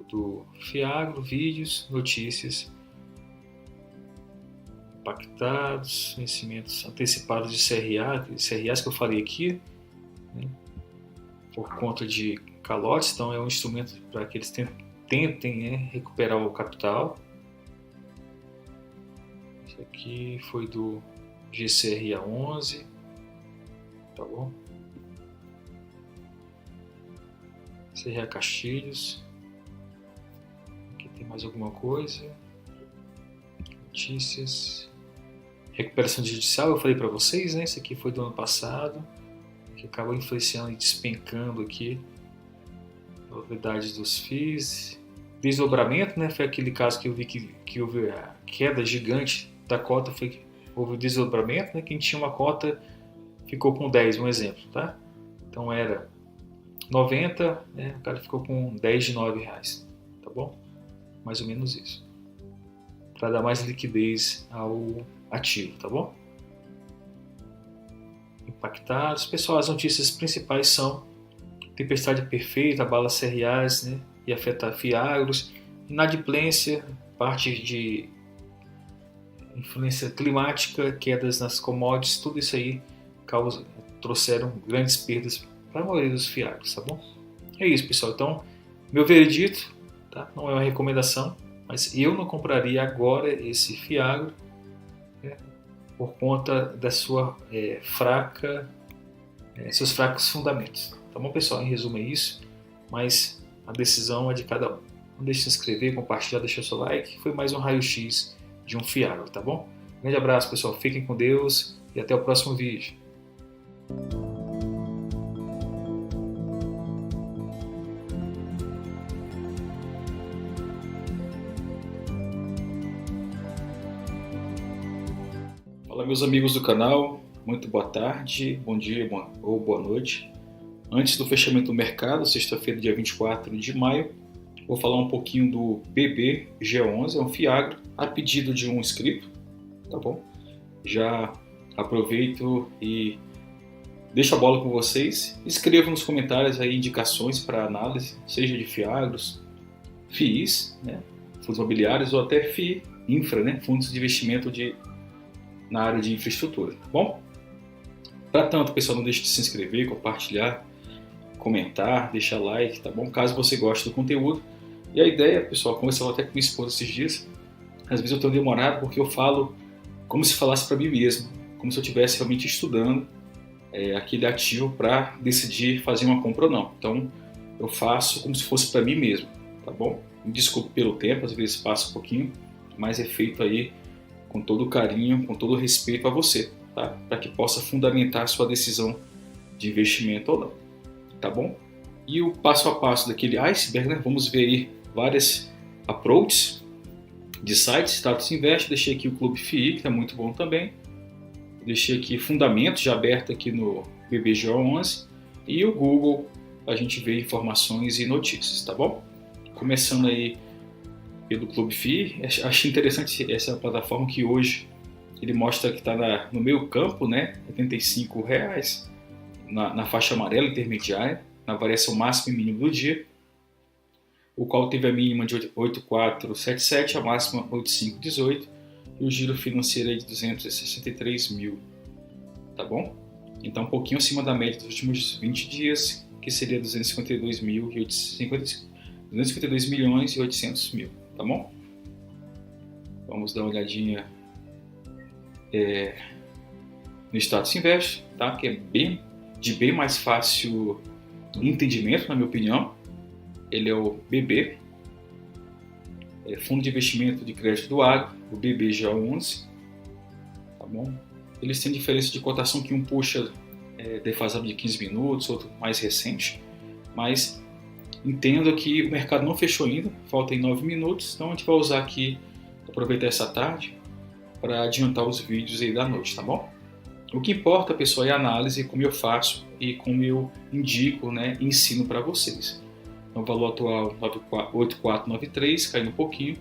do Fiagro, vídeos, notícias, impactados, vencimentos antecipados de CRAs que eu falei aqui, né, por conta de calotes. Então é um instrumento para que eles tentem, né, recuperar o capital. Esse aqui foi do GCRA 11, tá bom? CRA Castilhos. Aqui tem mais alguma coisa. Notícias. Recuperação judicial, eu falei para vocês, né? Esse aqui foi do ano passado, que acabou influenciando e despencando aqui. Novidades dos FIIs. Desdobramento, né? Foi aquele caso que eu vi que houve a queda gigante da cota, houve o desdobramento, né? Quem tinha uma cota ficou com 10, um exemplo, tá? Então era 90, né? O cara ficou com 10 de R$9, tá bom? Mais ou menos isso. Para dar mais liquidez ao ativo, tá bom? Impactados. Pessoal, as notícias principais são tempestade perfeita, abala CRAs, né, e afeta fiagros, inadimplência, parte de influência climática, quedas nas commodities, tudo isso aí trouxeram grandes perdas para a maioria dos fiagros, tá bom? É isso, pessoal. Então, meu veredito, tá? Não é uma recomendação, mas eu não compraria agora esse fiagro, né, por conta da sua seus fracos fundamentos. Tá bom, pessoal? Em resumo é isso, mas a decisão é de cada um. Não deixe de se inscrever, compartilhar, deixar seu like. Foi mais um raio-x de um fiagro, tá bom? Grande abraço, pessoal. Fiquem com Deus e até o próximo vídeo. Olá, meus amigos do canal. Muito boa tarde, bom dia ou boa noite. Antes do fechamento do mercado, sexta-feira, dia 24 de maio, Vou falar um pouquinho do BBG11, é um Fiagro, a pedido de um inscrito, tá bom? Já aproveito e deixo a bola com vocês. Escrevam nos comentários aí indicações para análise, seja de Fiagros, FIIs, né, fundos imobiliários, ou até FII Infra, né, fundos de investimento na área de infraestrutura, tá bom? Para tanto, pessoal, não deixe de se inscrever, compartilhar, comentar, deixar like, tá bom? Caso você goste do conteúdo. E a ideia, pessoal, conversava até com minha esposa esses dias, às vezes eu estou demorado porque eu falo como se falasse para mim mesmo, como se eu estivesse realmente estudando aquele ativo para decidir fazer uma compra ou não. Então, eu faço como se fosse para mim mesmo, tá bom? Me desculpe pelo tempo, às vezes passa um pouquinho, mas é feito aí com todo o carinho, com todo o respeito a você, tá? Para que possa fundamentar a sua decisão de investimento ou não, tá bom? E o passo a passo daquele iceberg, né? Vamos ver aí várias approaches de sites. Status Invest, deixei aqui o Clube FII, que é muito bom também. Deixei aqui fundamentos já aberto aqui no BBGO11 e o Google, a gente vê informações e notícias, tá bom? Começando aí pelo Clube FII, achei interessante essa plataforma que hoje ele mostra que está no meio campo, né? R$85 na faixa amarela intermediária, na variação máxima e mínima do dia, o qual teve a mínima de 8.477, a máxima 8.518 e o giro financeiro é de 263 mil, tá bom? Então um pouquinho acima da média dos últimos 20 dias, que seria 252 milhões e 800 mil, tá bom? Vamos dar uma olhadinha no Status Invest, tá? Que é bem mais fácil entendimento, na minha opinião. Ele é o BB, Fundo de Investimento de Crédito do Agro, o BBGA11, tá bom? Eles têm diferença de cotação que um puxa defasado de 15 minutos, outro mais recente, mas entendo que o mercado não fechou ainda, faltam 9 minutos, então a gente vai usar aqui, aproveitar essa tarde para adiantar os vídeos aí da noite, tá bom? O que importa, pessoal, é a análise, como eu faço e como eu indico, né, ensino para vocês. Então, o valor atual 8.493, caindo um pouquinho.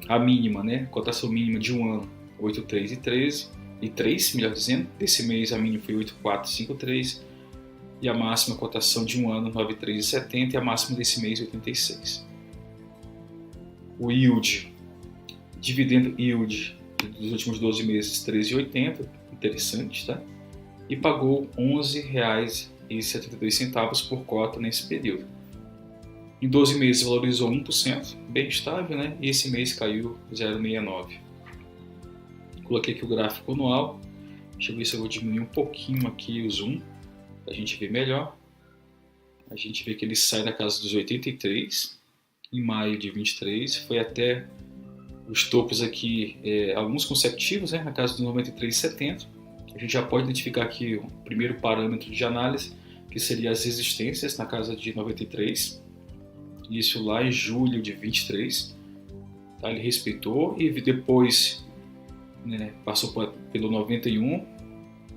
A mínima, né, cotação mínima de um ano 8.313 melhor dizendo. Desse mês a mínima foi 8.453 e a máxima cotação de um ano 9.370 e a máxima desse mês 86. O yield, dividendo yield dos últimos 12 meses 13,80, interessante, tá? E pagou R$11,72 por cota nesse período. Em 12 meses valorizou 1%, bem estável, né? E esse mês caiu 0,69. Coloquei aqui o gráfico anual. Deixa eu ver se eu vou diminuir um pouquinho aqui o zoom, para a gente ver melhor. A gente vê que ele sai da casa dos 83 em maio de 23, foi até os topos aqui, alguns consecutivos, né, na casa dos 93,70. A gente já pode identificar aqui o primeiro parâmetro de análise, que seria as resistências na casa de 93. Isso lá em julho de 23. Tá? Ele respeitou e depois, né, passou pelo 91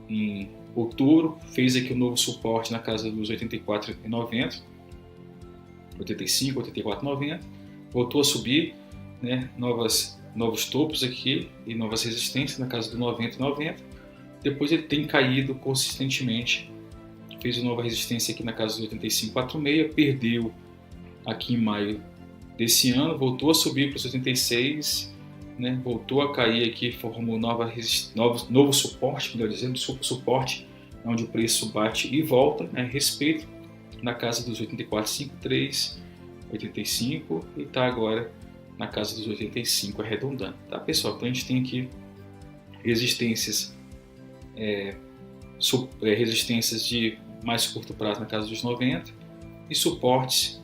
em outubro, fez aqui um novo suporte na casa dos 84,90, 85, 84,90, voltou a subir, né, novos topos aqui e novas resistências na casa do 90,90. Depois ele tem caído consistentemente, fez uma nova resistência aqui na casa dos 85,46, perdeu aqui em maio desse ano, voltou a subir para os 86, né, voltou a cair aqui, formou novo suporte, melhor dizendo, suporte, onde o preço bate e volta, né, respeito na casa dos 84,53, 85 e está agora na casa dos 85, arredondando, tá, pessoal? Então a gente tem aqui resistências, resistências de mais curto prazo na casa dos 90 e suportes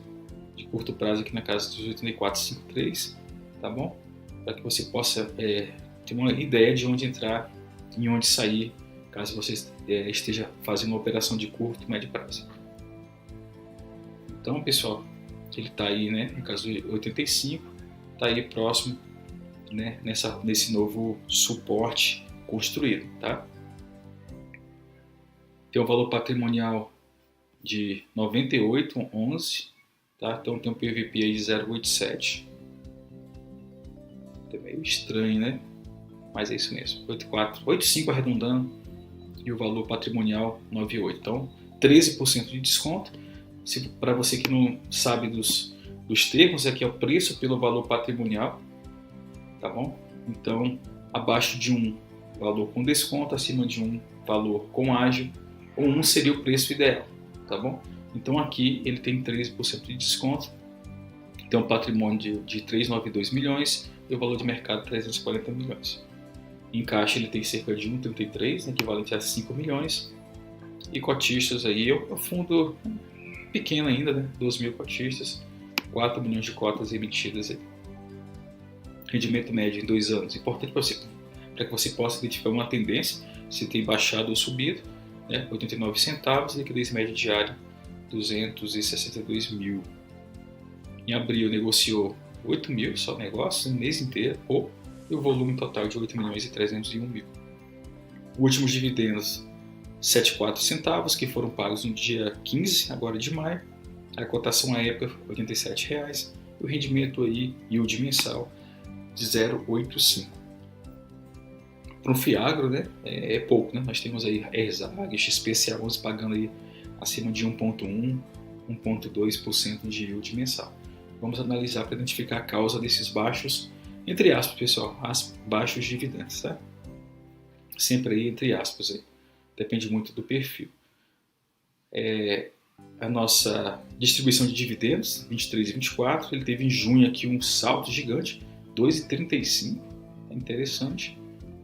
de curto prazo aqui na casa dos 84,53, tá bom? Para que você possa ter uma ideia de onde entrar e onde sair, caso você esteja fazendo uma operação de curto e médio prazo. Então, pessoal, ele está aí, né, no caso de 85, está aí próximo, né, nesse novo suporte construído, tá? Tem um valor patrimonial de 98,11, tá? Então tem um PVP aí de 0,87. É meio estranho, né? Mas é isso mesmo, 8,4, 8,5 arredondando, e o valor patrimonial 9,8. Então 13% de desconto. Para você que não sabe dos termos, aqui é o preço pelo valor patrimonial, tá bom? Então, abaixo de um valor com desconto, acima de um valor com ágio, ou um seria o preço ideal, tá bom? Então aqui ele tem 13% de desconto, tem um patrimônio de 392 milhões e o valor de mercado 340 milhões. Em caixa ele tem cerca de 1,33, equivalente a 5 milhões, e cotistas aí, é um fundo pequeno ainda, né? 12 mil cotistas, 4 milhões de cotas emitidas aí. Rendimento médio em 2 anos, importante para que você possa identificar uma tendência, se tem baixado ou subido, né? 89 centavos, liquidez média diária 262 mil. Em abril negociou 8 mil só negócio, no mês inteiro, e o volume total de 8 milhões e 301 mil. Últimos dividendos 7,4 centavos, que foram pagos no dia 15, agora de maio. A cotação à época R$ 87,00. E o rendimento aí, yield mensal, de 0,85. Para um Fiagro, né, é pouco, né? Nós temos aí ERSAG, XPCA11 pagando aí acima de 1,1%, 1,2% de yield mensal. Vamos analisar para identificar a causa desses baixos, entre aspas, pessoal, baixos dividendos, tá? Sempre aí entre aspas aí. Depende muito do perfil. A nossa distribuição de dividendos, 23 e 24, ele teve em junho aqui um salto gigante, 2,35, é interessante.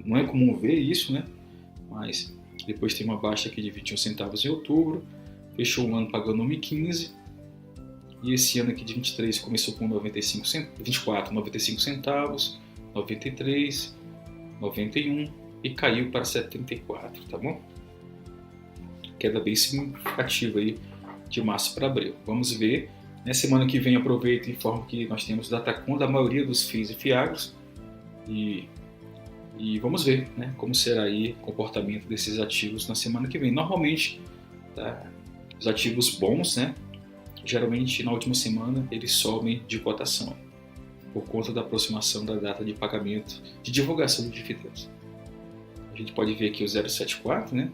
Não é comum ver isso, né? Mas depois tem uma baixa aqui de 21 centavos em outubro, fechou o ano pagando 1,15, e esse ano aqui de 23 começou com 24, 95 centavos, 93, 91 e caiu para 74, tá bom? Queda bem significativa aí de março para abril. Vamos ver. Na semana que vem aproveito e informo que nós temos Datacom da maioria dos FIIs e Fiagros e vamos ver, né, como será aí o comportamento desses ativos na semana que vem. Normalmente, tá, os ativos bons, né, geralmente na última semana eles sobem de cotação por conta da aproximação da data de pagamento de divulgação de dividendos. A gente pode ver aqui o 0,74, né,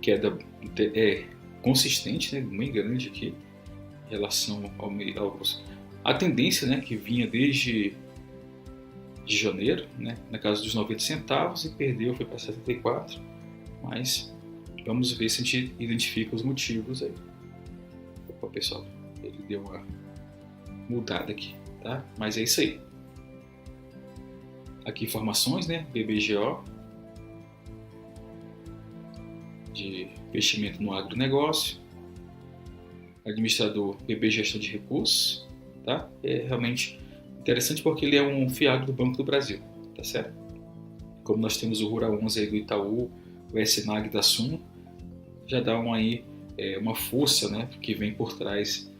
queda consistente, né, bem grande aqui em relação à tendência, né, que vinha desde de janeiro, né, na casa dos 90 centavos, e perdeu, foi para 74, mas vamos ver se a gente identifica os motivos aí. Opa, pessoal, ele deu uma mudada aqui, tá? Mas é isso aí. Aqui informações, né, BBGO, de investimento no agronegócio, administrador BB Gestão de Recursos, tá? É realmente interessante porque ele é um Fiagro do Banco do Brasil, tá certo? Como nós temos o Rural 11 aí do Itaú, o SNAG da Suno, já dá uma força, né, que vem por trás,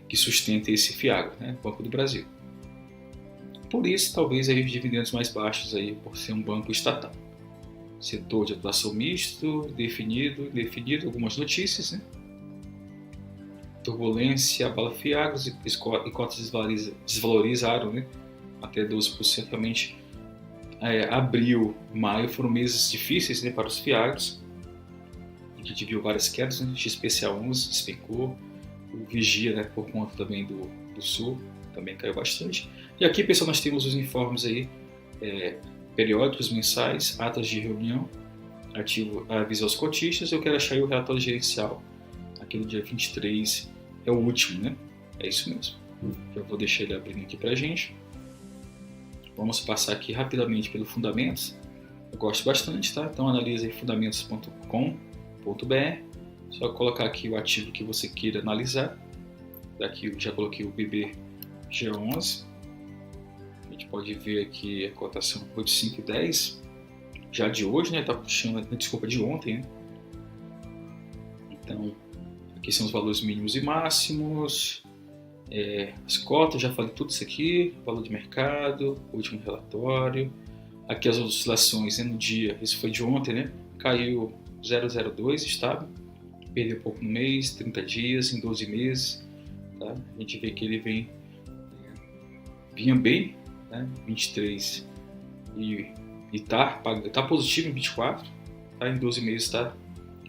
que sustenta esse Fiagro, né, Banco do Brasil. Por isso, talvez aí os dividendos mais baixos aí, por ser um banco estatal. Setor de atuação misto, definido, indefinido, algumas notícias, né? Turbulência, abala Fiagros e cotas desvalorizaram, né? Até 12%. Realmente, abril, maio foram meses difíceis, né, para os Fiagros. A gente viu várias quedas, né? XPCA11 despencou, o Vigia, né, por conta também do Sul, também caiu bastante. E aqui, pessoal, nós temos os informes aí, periódicos, mensais, atas de reunião, aviso aos cotistas. Eu quero achar aí o relatório gerencial, aquele dia 23, é o último, né? É isso mesmo. Já vou deixar ele abrindo aqui pra gente. Vamos passar aqui rapidamente pelo Fundamentos. Eu gosto bastante, tá? Então analise aí fundamentos.com.br. Só colocar aqui o ativo que você queira analisar. Daqui eu já coloquei o BBG11. A gente pode ver aqui a cotação 8,510, já de hoje, né? Tá puxando, desculpa, de ontem, né? Então, aqui são os valores mínimos e máximos, as cotas, já falei tudo isso aqui, valor de mercado, último relatório. Aqui as oscilações, né, no dia, isso foi de ontem, né? Caiu 0,02, estável, perdeu pouco no mês, 30 dias, em 12 meses, tá? A gente vê que ele vinha bem, né? 23 e tá positivo em 24, tá? Em 12 meses está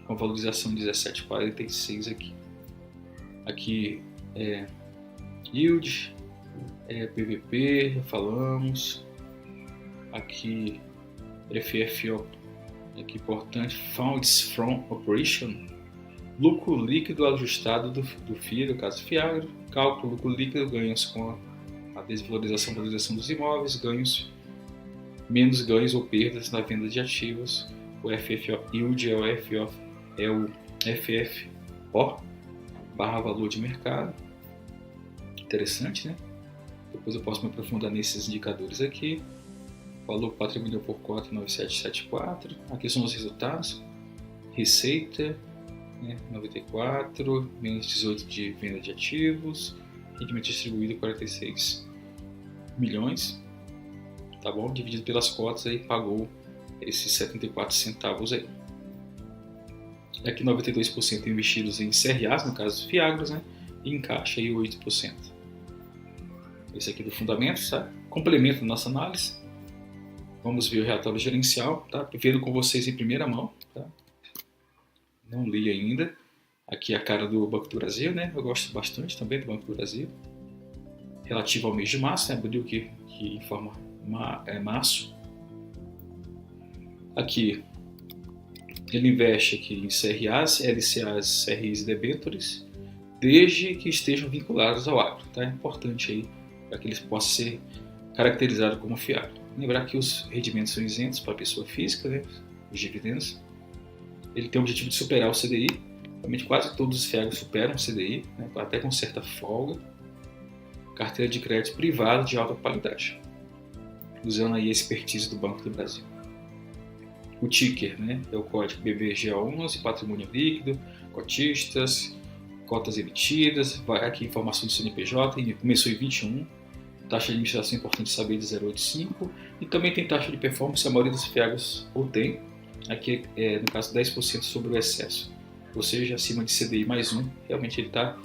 com valorização de 17,46 aqui. Aqui é yield, PVP, já falamos. Aqui FFO, aqui importante, Funds from Operation, lucro líquido ajustado do FIA, no caso Fiagro, cálculo lucro líquido, ganhos com a desvalorização, valorização dos imóveis, ganhos, menos ganhos ou perdas na venda de ativos. O FFO Yield é o FFO barra valor de mercado. Interessante, né? Depois eu posso me aprofundar nesses indicadores aqui. Valor patrimonial por cota 9774. Aqui são os resultados. Receita, né, 94, menos 18 de venda de ativos, rendimento distribuído 46 milhões, tá bom? Dividido pelas cotas aí pagou esses 74 centavos aí. Aqui 92% investidos em CRAs, no caso dos Fiagros, né? E em caixa aí 8%. Esse aqui do fundamento, tá? Complementa a nossa análise. Vamos ver o relatório gerencial, tá? Vendo com vocês em primeira mão, tá? Não li ainda. Aqui a cara do Banco do Brasil, né? Eu gosto bastante também do Banco do Brasil. Relativo ao mês de março, né? Abril que informa março. Aqui ele investe aqui em CRAs, LCAs, CRIs e debêntures, desde que estejam vinculados ao agro, tá? É importante aí para que eles possam ser caracterizados como fiado. Lembrar que os rendimentos são isentos para a pessoa física, né? Os dividendos. Ele tem o objetivo de superar o CDI. Realmente quase todos os fiagros superam o CDI, né? Até com certa folga. Carteira de crédito privada de alta qualidade, usando aí a expertise do Banco do Brasil. O ticker, né, é o código BBGA11, patrimônio líquido, cotistas, cotas emitidas, vai aqui informação do CNPJ, começou em 21, taxa de administração importante saber de 0,85 e também tem taxa de performance, a maioria dos fiagros ou tem, aqui no caso 10% sobre o excesso, ou seja, acima de CDI mais 1, realmente ele está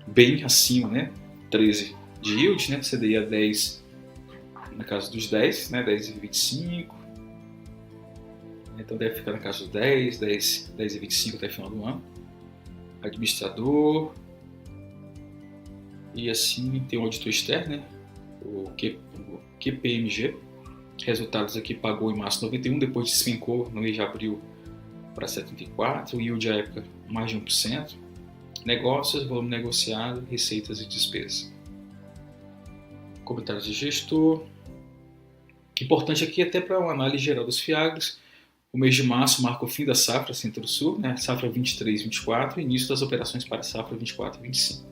bem acima, né, 13 de yield, né, CDI a 10, no caso dos 10, né, 10,25, então deve ficar na casa dos 10,25 até o final do ano. Administrador. E assim tem o auditor externo, né? O KPMG. Resultados aqui pagou em março 91, depois despencou no mês de abril para 74. O yield à época mais de 1%. Negócios, volume negociado, receitas e despesas. Comentários de gestor. Importante aqui até para uma análise geral dos fiagros. O mês de março marca o fim da safra Centro-Sul, né? Safra 23-24 e início das operações para a safra 24-25.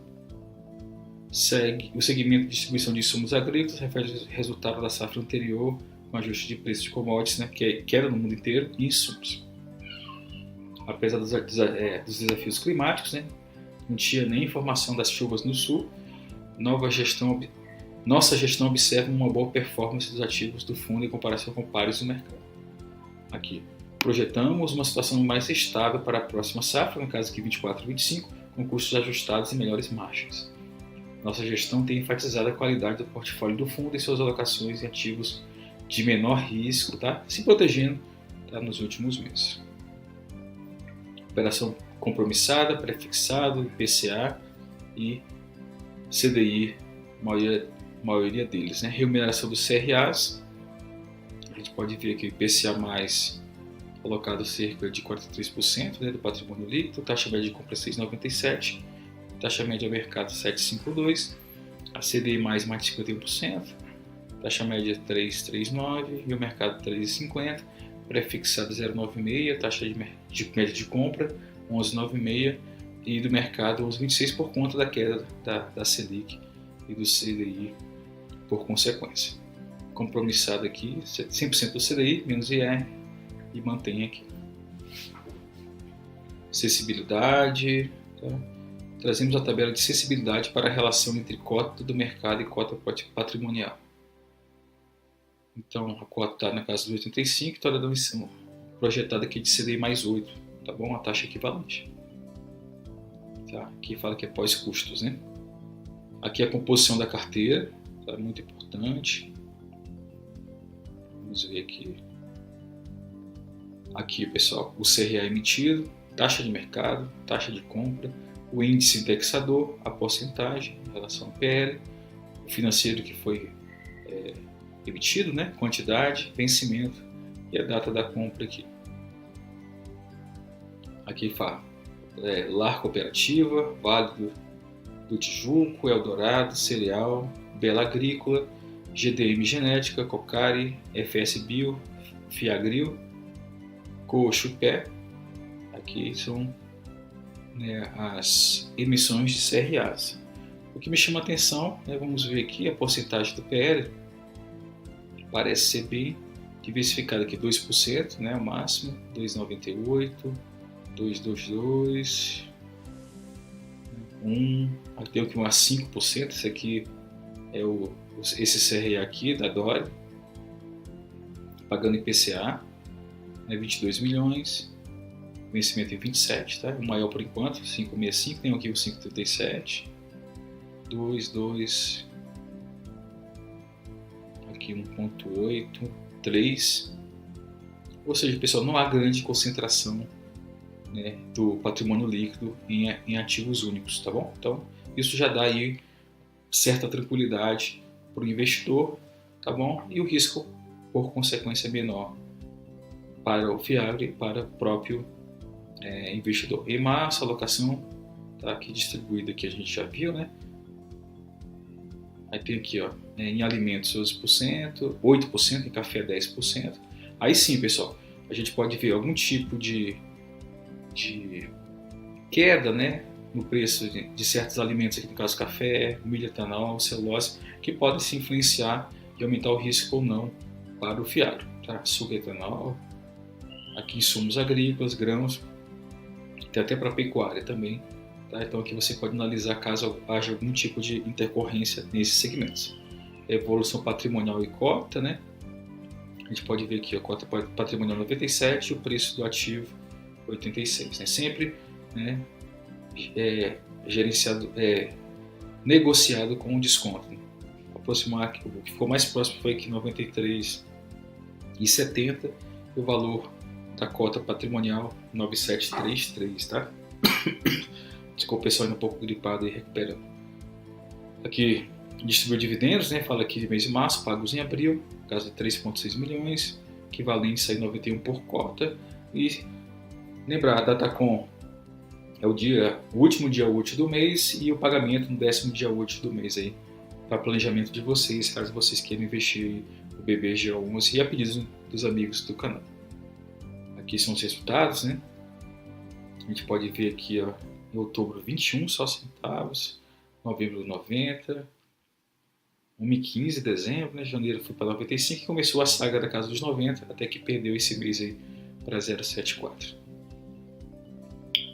O segmento de distribuição de insumos agrícolas refere o resultado da safra anterior com ajuste de preços de commodities, né? Que era no mundo inteiro, e insumos. Apesar dos desafios climáticos, né? Não tinha nem informação das chuvas no sul, nossa gestão observa uma boa performance dos ativos do fundo em comparação com pares do mercado. Aqui, projetamos uma situação mais estável para a próxima safra, no caso aqui 24 e 25, com custos ajustados e melhores margens. Nossa gestão tem enfatizado a qualidade do portfólio do fundo e suas alocações em ativos de menor risco, tá? Se protegendo, tá? Nos últimos meses. Operação compromissada, pré-fixado, IPCA e CDI, maioria deles, né? Remuneração dos CRAs. A gente pode ver que o IPCA mais colocado cerca de 43%, né, do patrimônio líquido, taxa média de compra 6,97%, taxa média mercado 7,52%, a CDI mais de 51%, taxa média 3,39% e o mercado 3,50%, pré-fixado 0,96%, taxa de média de compra 11,96% e do mercado 11,26% por conta da queda da Selic e do CDI por consequência. Compromissado aqui, 100% do CDI, menos IR, e mantém aqui. Acessibilidade, tá? Trazemos a tabela de acessibilidade para a relação entre cota do mercado e cota patrimonial. Então, a cota está na casa dos 85, toda a emissão projetada aqui de CDI mais 8, tá bom? A taxa equivalente. Tá? Aqui fala que é pós-custos, né? Aqui a composição da carteira, tá? Muito importante. Vamos ver aqui. Aqui, pessoal, o CRA emitido, taxa de mercado, taxa de compra, o índice indexador, a porcentagem em relação ao PL, o financeiro que foi emitido, né? Quantidade, vencimento e a data da compra aqui. Aqui fala Lar Cooperativa, Vale do Tijuco, Eldorado, Cereal, Bela Agrícola, GDM Genética, Cocari, FS Bio, Fiagril, Cochupé. Aqui são, né, as emissões de CRAs. O que me chama a atenção, né, vamos ver aqui a porcentagem do PL, parece ser bem diversificada aqui, 2%, né, o máximo, 2,98%, 2,22%, 1%, tem aqui umas 5%, esse aqui é esse CRA aqui da Dori, pagando IPCA, né, 22 milhões, vencimento em 27, tá? O maior por enquanto, 5,65, tem aqui o 5,37, 2, aqui 1,8, 3, ou seja, pessoal, não há grande concentração, né, do patrimônio líquido em ativos únicos, tá bom? Então, isso já dá aí certa tranquilidade para o investidor, tá bom? E o risco, por consequência, menor para o Fiagro e para o próprio investidor. E massa, alocação, tá aqui distribuída, aqui a gente já viu, né? Aí tem aqui, ó, em alimentos 12%, 8%, em café 10%. Aí sim, pessoal, a gente pode ver algum tipo de queda, né, no preço de certos alimentos, aqui no caso café, milho, etanol, celulose, que podem se influenciar e aumentar o risco ou não para o Fiagro, tá? Açúcar, etanol, aqui insumos agrícolas, grãos, tem até para pecuária também, tá? Então aqui você pode analisar caso haja algum tipo de intercorrência nesses segmentos. Evolução patrimonial e cota, né? A gente pode ver aqui a cota patrimonial 97 e o preço do ativo 86, né? Sempre, né, gerenciado, negociado com desconto, né? Aproximar, o que ficou mais próximo foi aqui 93,70 e o valor da cota patrimonial 9733, tá? Desculpa, o pessoal ainda um pouco gripado e recuperando. Aqui distribuiu dividendos, né? Fala aqui de mês de março, pagos em abril, caso de 3,6 milhões, equivalente a 91 por cota. E lembrar, a Datacom é o último dia útil do mês e o pagamento no 10º dia útil do mês aí, para planejamento de vocês, caso vocês queiram investir no BBGA11 e a pedido dos amigos do canal. Aqui são os resultados, né? A gente pode ver aqui, ó, em outubro 21 só centavos, novembro 90, 1,15 dezembro, né? Janeiro foi para 95 e começou a saga da casa dos 90, até que perdeu esse mês aí para 0,74.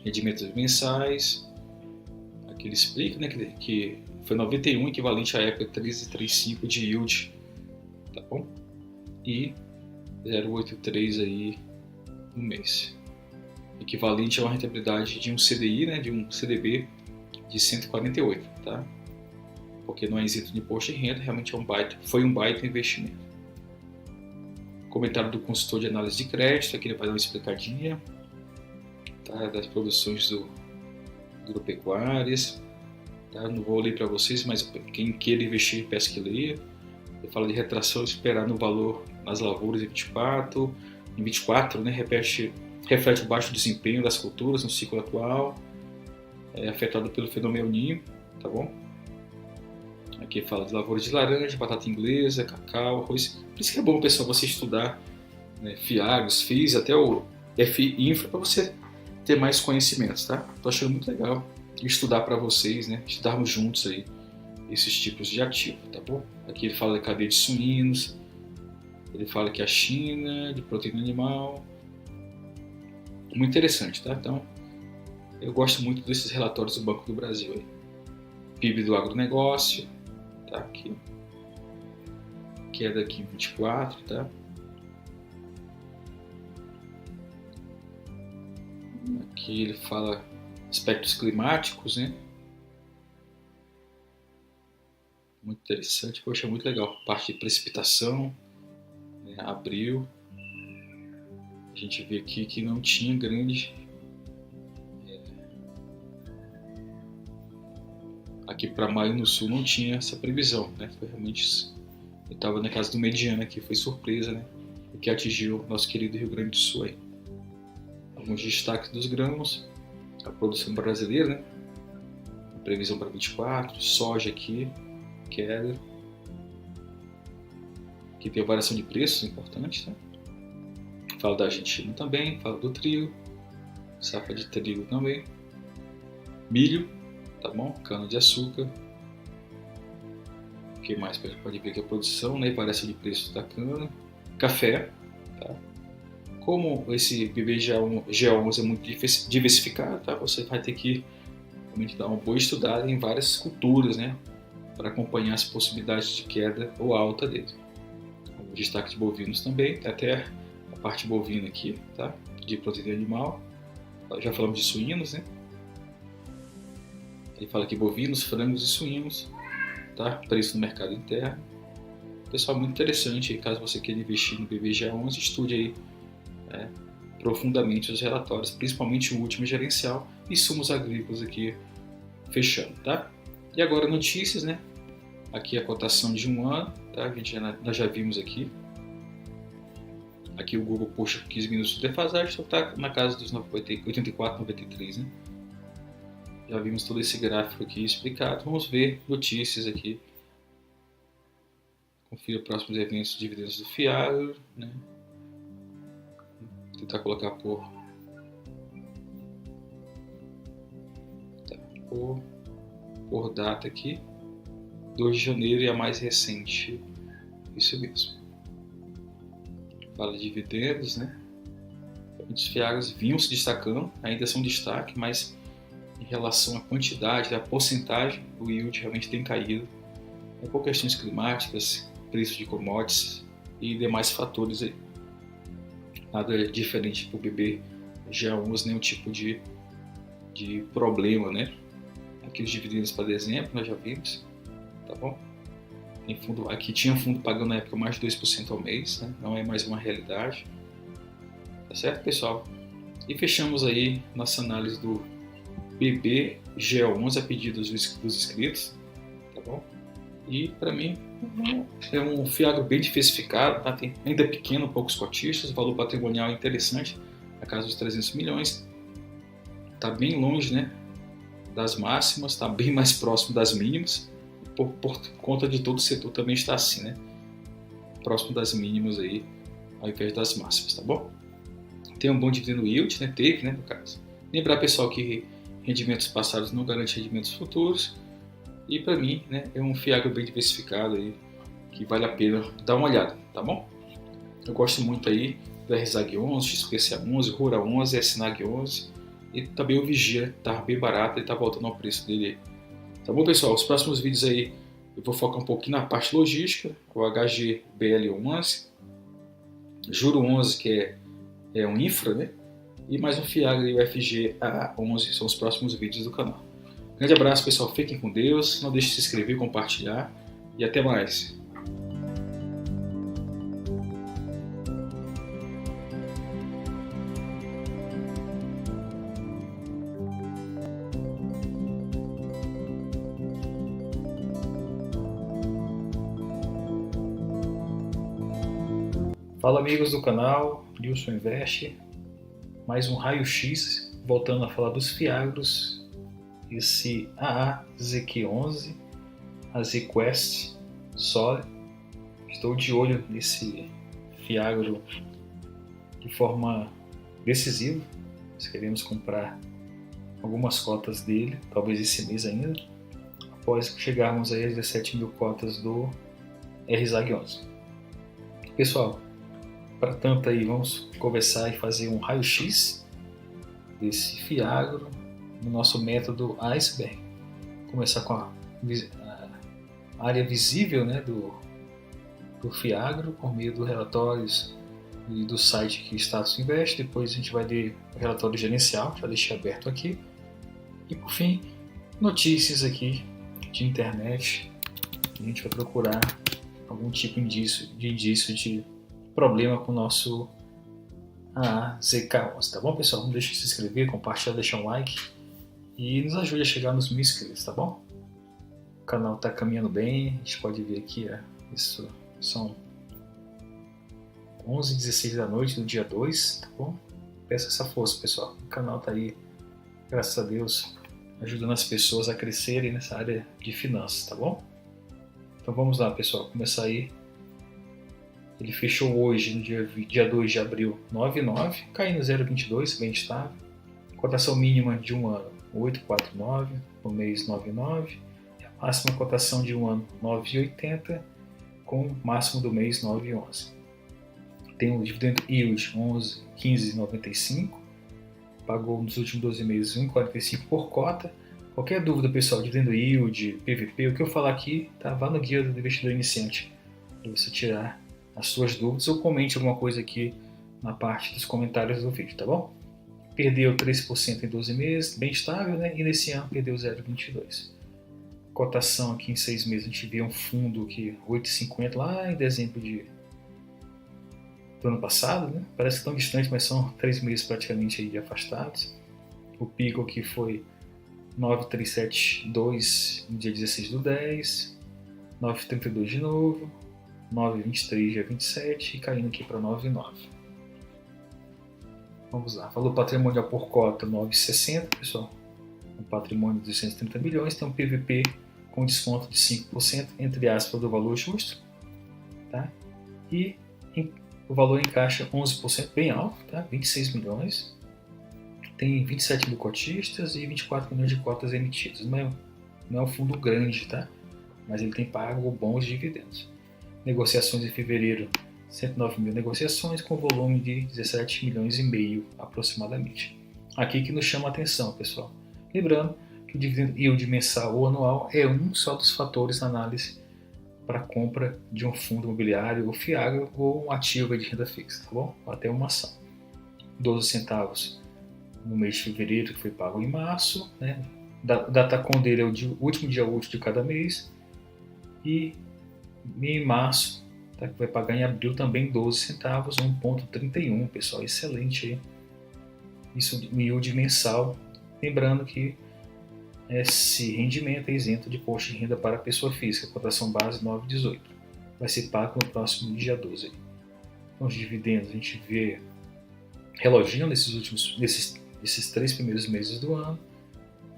Rendimentos mensais, aqui ele explica, né, que foi 91, equivalente à época 13,35 de yield, tá bom? E 0,83 aí no mês, equivalente a uma rentabilidade de um CDI, né, de um CDB de 148, tá? Porque não é isento de imposto de renda, realmente foi um baita investimento. Comentário do consultor de análise de crédito, aqui ele vai dar uma explicadinha, tá, das produções do agropecuárias, tá? Não vou ler para vocês, mas quem queira investir, peço que leia. Ele fala de retração esperada no valor nas lavouras em 24, né, reflete o baixo desempenho das culturas no ciclo atual, afetado pelo fenômeno El Niño, tá bom? Aqui fala de lavouras de laranja, batata inglesa, cacau, arroz. Por isso que é bom, pessoal, você estudar, né, Fiagros, FIIs, até o FI Infra, para você ter mais conhecimentos, tá? Tô achando muito legal estudar para vocês, né? Estudarmos juntos aí esses tipos de ativo, tá bom? Aqui ele fala da cadeia de suínos, ele fala que a China, de proteína animal. Muito interessante, tá? Então, eu gosto muito desses relatórios do Banco do Brasil aí. PIB do agronegócio, tá? Aqui. Queda aqui em 24, tá? Aqui ele fala aspectos climáticos, né? Muito interessante, poxa, muito legal. Parte de precipitação, né, abril. A gente vê aqui que não tinha grande... Aqui para maio no sul não tinha essa previsão, né? Foi realmente... Eu estava na casa do mediano aqui, foi surpresa, né? O que atingiu nosso querido Rio Grande do Sul aí. Alguns destaques dos grãos, a produção brasileira, né? A previsão para 24, soja aqui, queda. Aqui tem a variação de preços importante, né? Fala da Argentina também, fala do trigo, safra de trigo também, milho, tá bom? Cana de açúcar. O que mais? Pode ver que a produção, né? Variação de preços da cana, café, tá? Como esse BBGA11 é muito diversificado, tá? Você vai ter que realmente dar uma boa estudada em várias culturas, né? Para acompanhar as possibilidades de queda ou alta dele. O destaque de bovinos também, até a parte bovina aqui, tá? De proteína animal. Já falamos de suínos, né? Ele fala aqui bovinos, frangos e suínos, tá? Preço no mercado interno. Pessoal, muito interessante. Caso você queira investir no BBGA11, estude aí profundamente os relatórios, principalmente o último gerencial e insumos agrícolas aqui fechando, tá? E agora notícias, né? Aqui a cotação de 1 ano, tá? Nós já vimos aqui. Aqui o Google puxa 15 minutos de defasagem, só está na casa dos 84, 93, né? Já vimos todo esse gráfico aqui explicado. Vamos ver notícias aqui. Confira próximos eventos de dividendos do Fiagro, né? Vou tentar colocar por data aqui. 2 de janeiro e a mais recente. Isso mesmo. Fala de dividendos, né? Os Fiagros vinham se destacando, ainda são destaque, mas em relação à quantidade, à porcentagem, o yield realmente tem caído. Por questões climáticas, preço de commodities e demais fatores aí. Nada diferente para o BBGA11, nenhum tipo de problema, né? Aqui os dividendos para dezembro, nós já vimos, tá bom? Tem fundo, aqui tinha fundo pagando na época mais de 2% ao mês, né? Não é mais uma realidade. Tá certo, pessoal? E fechamos aí nossa análise do BBGA11 a pedido dos inscritos, tá bom? E para mim é um Fiagro bem diversificado, tá? Tem ainda pequeno, poucos cotistas, o valor patrimonial é interessante, na casa dos 300 milhões. Tá bem longe, né, das máximas, tá bem mais próximo das mínimas, por conta de todo o setor também está assim, né? Próximo das mínimas aí, ao invés das máximas, tá bom? Tem um bom dividendo yield, né? Teve, né, no caso. Lembrar, pessoal, que rendimentos passados não garantem rendimentos futuros. E para mim, né, é um Fiagro bem diversificado aí, que vale a pena dar uma olhada, tá bom? Eu gosto muito aí do RZAG11, XPCA11, Rura11, SNAG11 e também o Vigia, tá bem barato e tá voltando ao preço dele aí. Tá bom, pessoal? Os próximos vídeos aí eu vou focar um pouquinho na parte logística, o HGBL11, Juro 11, que é um infra, né? E mais um Fiagro e o FGA11 são os próximos vídeos do canal. Grande abraço, pessoal. Fiquem com Deus. Não deixe de se inscrever, compartilhar e até mais. Fala, amigos do canal Nilson Invest. Mais um raio-x, voltando a falar dos Fiagros. Esse AAZQ11, a ZQuest Sol. Estou de olho nesse Fiagro de forma decisiva. Nós queremos comprar algumas cotas dele, talvez esse mês ainda, após chegarmos aí às 17 mil cotas do RZAG11. Pessoal, para tanto aí, vamos conversar e fazer um raio-x desse Fiagro no nosso método iceberg. Começar com a área visível, né, do Fiagro por meio dos relatórios e do site aqui Status Invest. Depois a gente vai ler o relatório gerencial, já deixei aberto aqui. E por fim, notícias aqui de internet a gente vai procurar algum tipo de indício de problema com o nosso ZK11, tá bom, pessoal? Não deixe de se inscrever, compartilhar, deixar um like e nos ajude a chegar nos 1000 inscritos, tá bom? O canal está caminhando bem, a gente pode ver aqui, isso são 11h16 da noite do dia 2, tá bom? Peço essa força, pessoal. O canal está aí, graças a Deus, ajudando as pessoas a crescerem nessa área de finanças, tá bom? Então vamos lá, pessoal, começar aí. Ele fechou hoje, no dia 2 de abril, 9,9, caindo 0,22, bem estável. Cotação mínima de um ano, 8,49, no mês 9,9. E a máxima cotação de um ano, 9,80, com o máximo do mês 9,11. Tem um dividendo yield, 15,95. Pagou nos últimos 12 meses 1,45 por cota. Qualquer dúvida, pessoal, dividendo yield, PVP, o que eu falar aqui, tá? Vá no guia do investidor iniciante para você tirar as suas dúvidas ou comente alguma coisa aqui na parte dos comentários do vídeo, tá bom? Perdeu 3% em 12 meses, bem estável, né? E nesse ano perdeu 0,22. Cotação aqui em 6 meses, a gente vê um fundo que 8,50 lá em dezembro do ano passado, né? Parece que tão distante, mas são 3 meses praticamente aí afastados. O pico aqui foi 9,372 no dia 16 do 10, 9,32 de novo, 9,23 dia 27 e caindo aqui para 9,9. Vamos lá, valor patrimonial por cota 9,60, pessoal. Um patrimônio de 230 milhões, tem um PVP com desconto de 5%, entre aspas, do valor justo, tá? E o valor em caixa 11%, bem alto, tá? 26 milhões. Tem 27 mil cotistas e 24 milhões de cotas emitidas. Não é um fundo grande, tá? Mas ele tem pago bons dividendos. Negociações em fevereiro, 109 mil negociações com volume de 17 milhões e meio aproximadamente. Aqui que nos chama a atenção, pessoal. Lembrando que o dividendo yield mensal ou anual é um só dos fatores na análise para a compra de um fundo imobiliário ou FIAGRO ou um ativo de renda fixa, tá bom? Até uma ação. 12 centavos no mês de fevereiro, que foi pago em março, né? Datacom dele é o último dia útil de cada mês. E em março, tá, que vai pagar em abril também 12 centavos, 1,31, pessoal, excelente aí. Isso no yield mensal. Lembrando que esse rendimento é isento de imposto de renda para a pessoa física, cotação base 9,18. Vai ser pago no próximo dia 12. Então, os dividendos a gente vê reloginho nesses 3 primeiros meses do ano.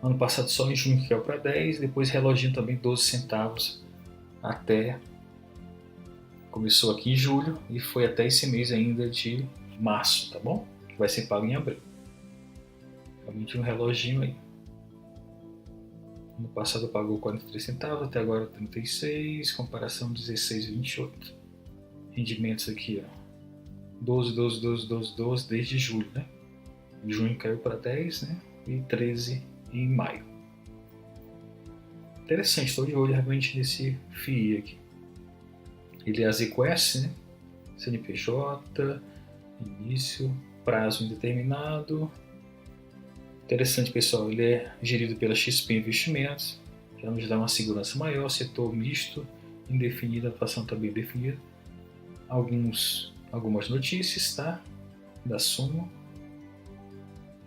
Ano passado só em junho que caiu para 10, depois reloginho também 12 centavos até começou aqui em julho e foi até esse mês ainda de março, tá bom? Que vai ser pago em abril. Realmente um reloginho aí. No passado pagou 43 centavos, até agora 36, comparação 16,28. Rendimentos aqui, ó. 12 desde julho, né? Em junho caiu para 10, né? E 13 em maio. Interessante, estou de olho realmente nesse FII aqui. Ele é a ZQS, né? CNPJ, início, prazo indeterminado. Interessante, pessoal, ele é gerido pela XP Investimentos, já nos dá uma segurança maior, setor misto, indefinido, atuação também definida. Algumas notícias, tá? Da Sumo.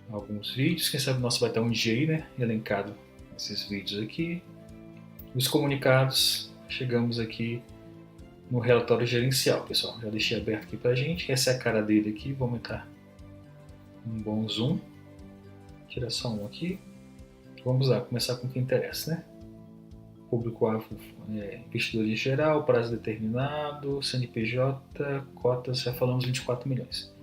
Alguns vídeos, quem sabe o nosso vai estar um dia aí, né? Elencado esses vídeos aqui. Os comunicados, chegamos aqui no relatório gerencial, pessoal. Já deixei aberto aqui pra gente. Essa é a cara dele aqui. Vou aumentar um bom zoom. Tirar só um aqui. Vamos lá, começar com o que interessa, né? Público-alvo, investidor em geral, prazo determinado, CNPJ, cotas, já falamos 24 milhões.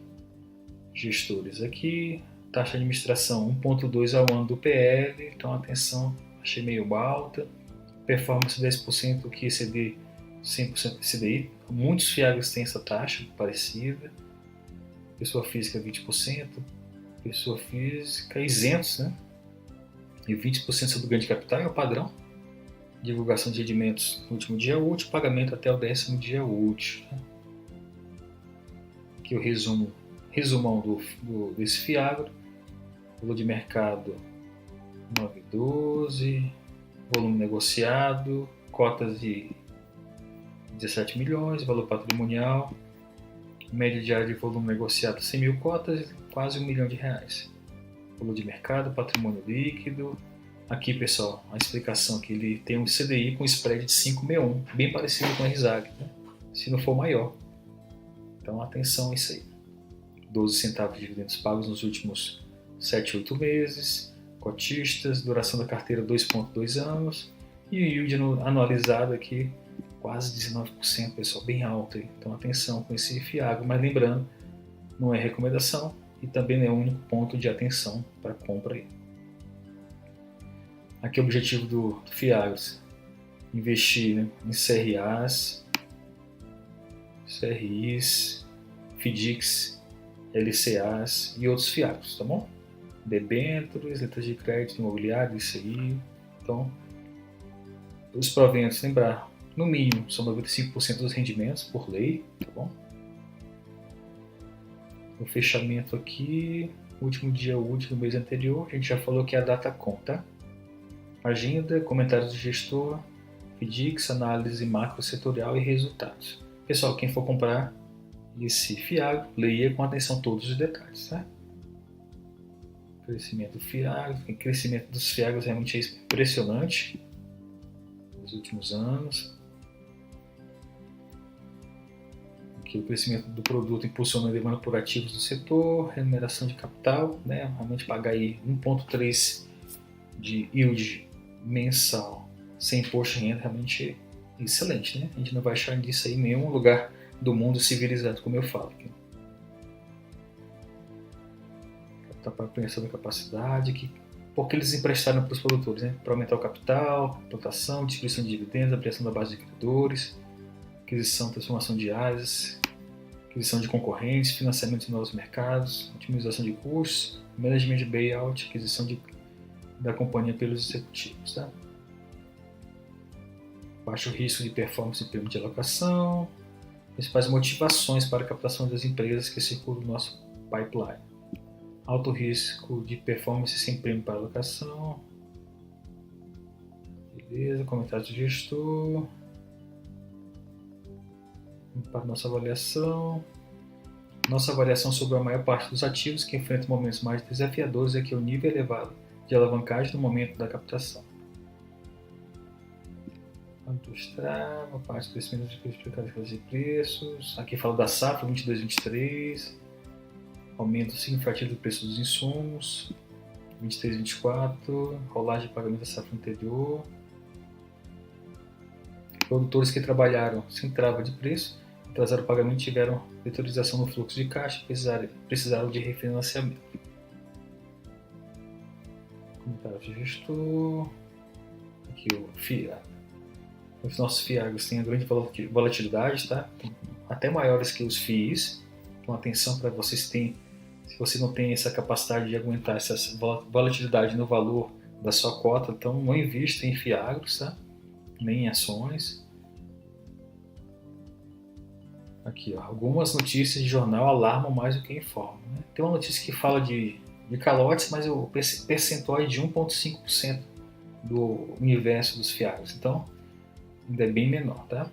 Gestores aqui. Taxa de administração 1,2 ao ano do PL. Então, atenção, achei meio alta. Performance 10% que exceder 100% do CDI. Muitos FIAGROS têm essa taxa parecida. Pessoa física 20%. Pessoa física isentos, né? E 20% do ganho de capital é o padrão. Divulgação de rendimentos no último dia útil. Pagamento até o 10º dia útil. Né? Aqui o resumão desse FIAGRO. Valor de mercado 9,12. Volume negociado cotas de 17 milhões, valor patrimonial, média diária de volume negociado 100 mil cotas, quase R$1 milhão. Valor de mercado, patrimônio líquido. Aqui, pessoal, a explicação que ele tem um CDI com spread de 5,61, bem parecido com a RISAG, né? Se não for maior. Então, atenção a isso aí. 12 centavos de dividendos pagos nos últimos 7, 8 meses, cotistas, duração da carteira 2,2 anos e o yield anualizado aqui quase 19%, pessoal, bem alto aí. Então, atenção com esse Fiagro, mas lembrando, não é recomendação e também não é o único ponto de atenção para compra aí. Aqui é o objetivo do Fiagros, investir, né, em CRAs, CRIs, FDICs, LCAs e outros Fiagros, tá bom? Debêntures, letras de crédito imobiliário, ICI. Então, os proventos, lembrar, no mínimo, são 95% dos rendimentos por lei, tá bom? O fechamento aqui, último dia útil do mês anterior, a gente já falou que é a data com, tá? Agenda, comentários do gestor, FDICs, análise macro setorial e resultados. Pessoal, quem for comprar esse Fiagro, leia com atenção todos os detalhes, tá? Crescimento do Fiagro, o crescimento dos Fiagros realmente é impressionante nos últimos anos. Aqui o crescimento do produto impulsiona a demanda por ativos do setor, remuneração de capital, né? Realmente pagar aí 1,3 de yield mensal sem imposto de renda, realmente é excelente, né? A gente não vai achar disso aí em nenhum lugar do mundo civilizado, como eu falo aqui. Capital para ampliação da capacidade, porque eles emprestaram para os produtores, né? Para aumentar o capital, plantação, distribuição de dividendos, ampliação da base de credores, aquisição, transformação de áreas, aquisição de concorrentes, financiamento de novos mercados, otimização de custos, management de buyout, aquisição da companhia pelos executivos, tá? Baixo risco de performance e prêmio de alocação, principais motivações para a captação das empresas que circulam no nosso pipeline. Alto risco de performance sem prêmio para alocação. Beleza, comentários do gestor. Para nossa avaliação. Nossa avaliação sobre a maior parte dos ativos que enfrentam momentos mais desafiadores é que o nível elevado de alavancagem no momento da captação. Strava, parte do crescimento de preços. Aqui fala da safra 22-23. Aumento significativo do preço dos insumos. 23-24. Rolagem de pagamento da safra anterior. Produtores que trabalharam sem trava de preço, atrasaram o pagamento e tiveram deteriorização no fluxo de caixa, precisaram de refinanciamento. Comentário de gestor. Aqui o Fiagro. Os nossos Fiagros têm grande volatilidade, tá? Até maiores que os FIIs. Então atenção para vocês terem, se você não tem essa capacidade de aguentar essa volatilidade no valor da sua cota, então não invista em Fiagros, tá? Nem em ações. Aqui, ó, algumas notícias de jornal alarmam mais do que informam, né? Tem uma notícia que fala de calotes, mas o percentual é de 1,5% do universo dos Fiagros. Então, ainda é bem menor, tá?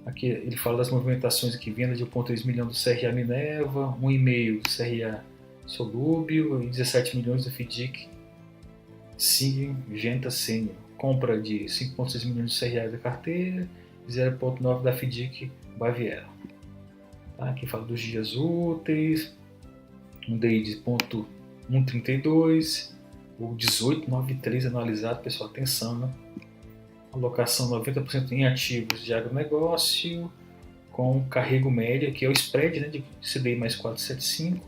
Aqui ele fala das movimentações aqui, venda de 1,3 milhão do CRA Minerva, 1,5 do CRA Solúbil e 17 milhões do FDIC Genta Sênior. Compra de 5,6 milhões de CRA da carteira e 0,9 da FDIC Baviera. Tá? Aqui fala dos dias úteis, um DI de 0,132, o 18,93 anualizado, pessoal, atenção, né? Alocação 90% em ativos de agronegócio, com carrego médio, que é o spread, né, de CDI mais 4,75,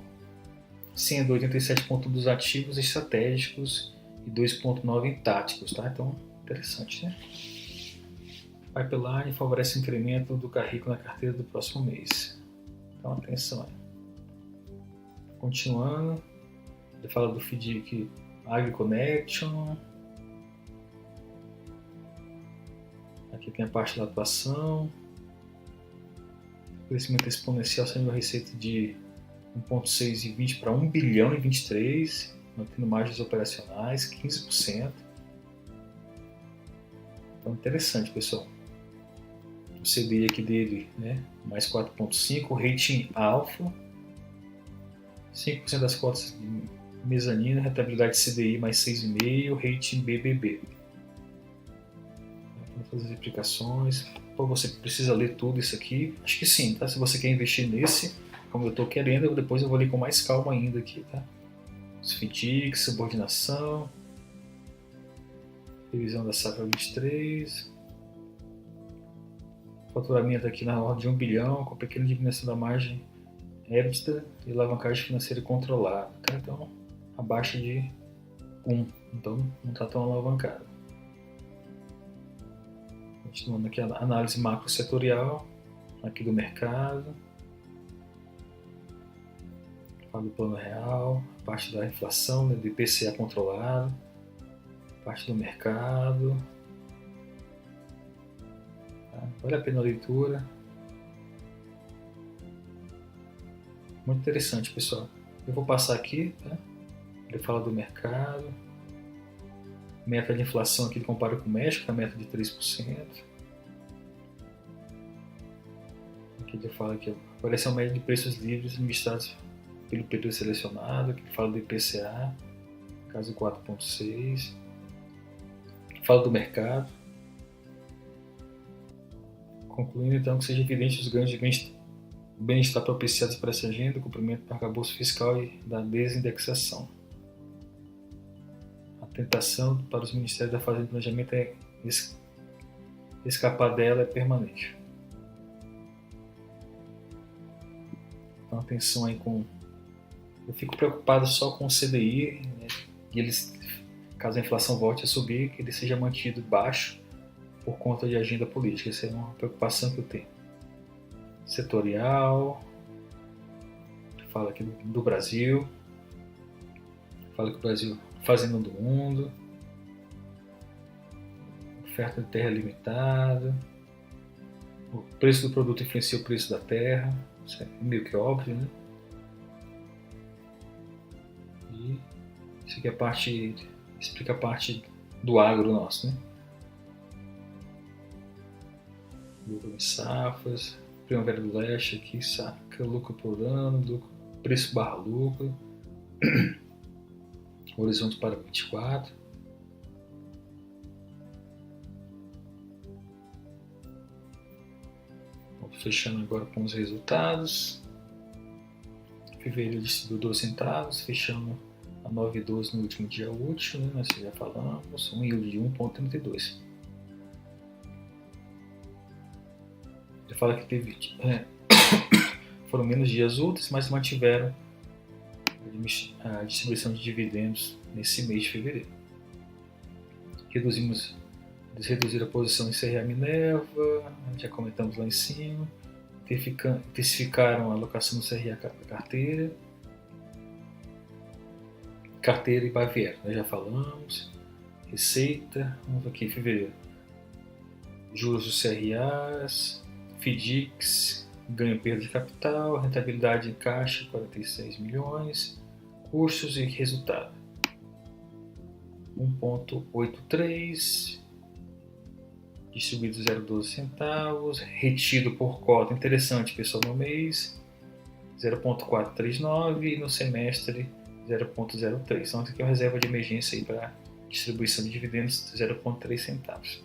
sendo 87% dos ativos estratégicos e 2,9% em táticos, tá? Então, interessante, né? Pipeline favorece o incremento do carrego na carteira do próximo mês. Então, atenção aí. Continuando, ele fala do FDIC AgriConnection. Aqui tem a parte da atuação. Crescimento exponencial saindo da receita de 1,6 em 20 para 1 bilhão em 23, mantendo margens operacionais 15%. Então, interessante, pessoal. O CDI aqui dele, né, mais 4,5, rating alfa, 5% das cotas de mezanino, rentabilidade CDI mais 6,5, rating BBB. Vamos fazer as aplicações. Pô, você precisa ler tudo isso aqui? Acho que sim, tá? Se você quer investir nesse, como eu estou querendo, depois eu vou ler com mais calma ainda aqui, tá? Os FDIC, subordinação, revisão da safra 23, faturamento aqui na ordem de 1 bilhão, com pequena diminuição da margem EBITDA e alavancagem financeira controlada, tá? Então, abaixo de 1, então não está tão alavancado. Continuando aqui a análise macro setorial, aqui do mercado, fala do plano real, parte da inflação, né, do IPCA controlado, parte do mercado. Tá? Vale a pena a leitura. Muito interessante, pessoal. Eu vou passar aqui, tá? Ele fala do mercado. Meta de inflação aqui ele compara com o México, a meta de 3%. Aqui ele fala que aparece a média de preços livres administrados pelo período selecionado. Aqui ele fala do IPCA, caso 4,6. Fala do mercado. Concluindo então que seja evidente os ganhos de bem-estar propiciados para essa agenda, o cumprimento do arcabouço fiscal e da desindexação. A tentação para os Ministérios da Fazenda e Planejamento é escapar dela é permanente. Então atenção aí com... Eu fico preocupado só com o CDI, né? E eles, caso a inflação volte a subir, que ele seja mantido baixo por conta de agenda política. Essa é uma preocupação que eu tenho. Setorial, fala aqui do Brasil, fala que o Brasil fazenda do mundo, oferta de terra limitada, o preço do produto influencia o preço da terra, isso é meio que óbvio, né? E isso aqui é a parte, explica a parte do agro nosso, né? Lucro de safras, Primavera do Leste aqui, saca, lucro por ano, lucro, preço barra lucro, horizonte para 24. Vamos fechando agora com os resultados. Fevereiro distribuiu 12 centavos, fechando a 9,12 no último dia útil, né? Nós já falamos, um yield de 1,32. Ele fala que teve, foram menos dias úteis, mas mantiveram a distribuição de dividendos nesse mês de fevereiro. Eles reduziram a posição em CRA Minerva, já comentamos lá em cima, intensificaram a alocação no CRA carteira e Baviera, nós já falamos, receita, vamos aqui em fevereiro, juros dos CRAs, FDICs, ganho e perda de capital, rentabilidade em caixa 46 milhões, custos e resultado 1,83, distribuído 0,12 centavos, retido por cota, interessante pessoal, no mês 0,439 e no semestre 0,03. Então aqui é uma reserva de emergência aí para distribuição de dividendos 0,3 centavos.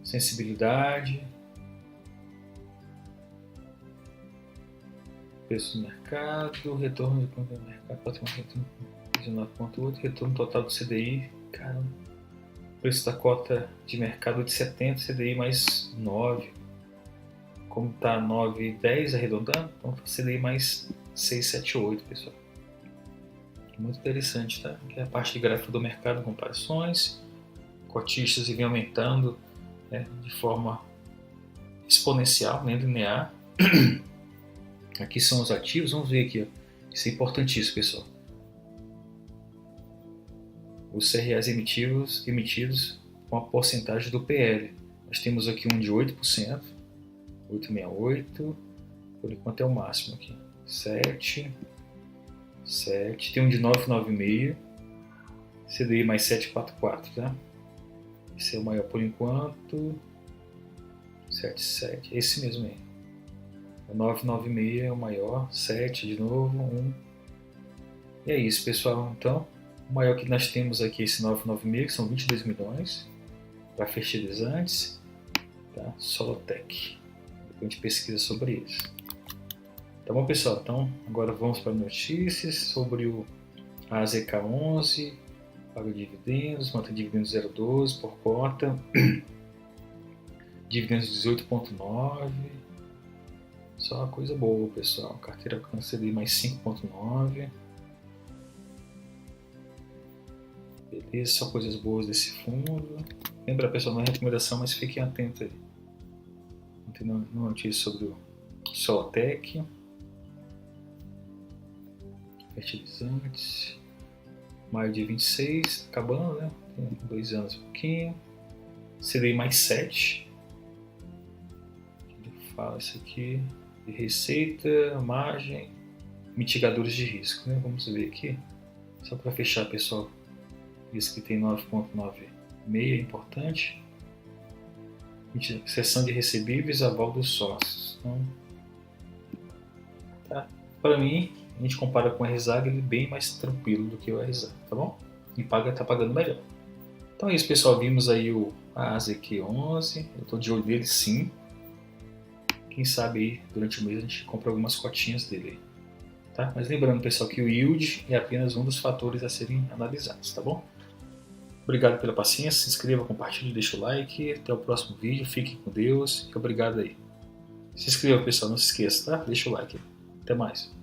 Sensibilidade, preço do mercado, retorno de conta do mercado 19,8, retorno total do CDI, caramba, preço da cota de mercado de 70, CDI mais 9, como está 9,10 arredondando, então CDI mais 6,78, pessoal. Muito interessante, tá? Aqui é a parte de gráfico do mercado, comparações, cotistas vem aumentando, né, de forma exponencial, nem linear. Aqui são os ativos, vamos ver aqui, ó. Isso é importantíssimo, pessoal. Os CRAs emitidos com a porcentagem do PL. Nós temos aqui um de 8%, 8,68, por enquanto é o máximo aqui. 7, tem um de 9,96, CDI mais 7,44, tá? Esse é o maior por enquanto. 77, esse mesmo aí. O 996 é o maior, 7 de novo, 1. E é isso, pessoal. Então, o maior que nós temos aqui é esse 996, que são 22 milhões para fertilizantes, tá? Solotec. Depois a gente pesquisa sobre isso. Tá bom, pessoal? Então, agora vamos para notícias sobre o AZK11, paga dividendos, mantém dividendos 0,12 por cota, dividendos 18,9, só uma coisa boa, pessoal. Carteira alcança ali mais 5,9. Beleza, só coisas boas desse fundo. Lembra, pessoal, não é recomendação, mas fiquem atentos aí. Não tem notícia sobre o Solotec. Fertilizantes. Maio de 26, acabando, né? Tem 2 anos e pouquinho. CDI mais 7. Ele fala isso aqui de receita, margem, mitigadores de risco, né? Vamos ver aqui. Só para fechar, pessoal. Isso que tem 9,96 é importante. Seção de recebíveis, aval dos sócios. Então, tá. Para mim, a gente compara com o RZAG, ele é bem mais tranquilo do que o RZAG, tá bom? E tá pagando melhor. Então é isso, pessoal. Vimos aí o AZQ11. Eu estou de olho nele, sim. Quem sabe aí, durante o mês a gente compra algumas cotinhas dele. Tá? Mas lembrando, pessoal, que o yield é apenas um dos fatores a serem analisados, tá bom? Obrigado pela paciência. Se inscreva, compartilhe, deixa o like. Até o próximo vídeo. Fiquem com Deus. E obrigado aí. Se inscreva, pessoal. Não se esqueça, tá? Deixa o like. Até mais.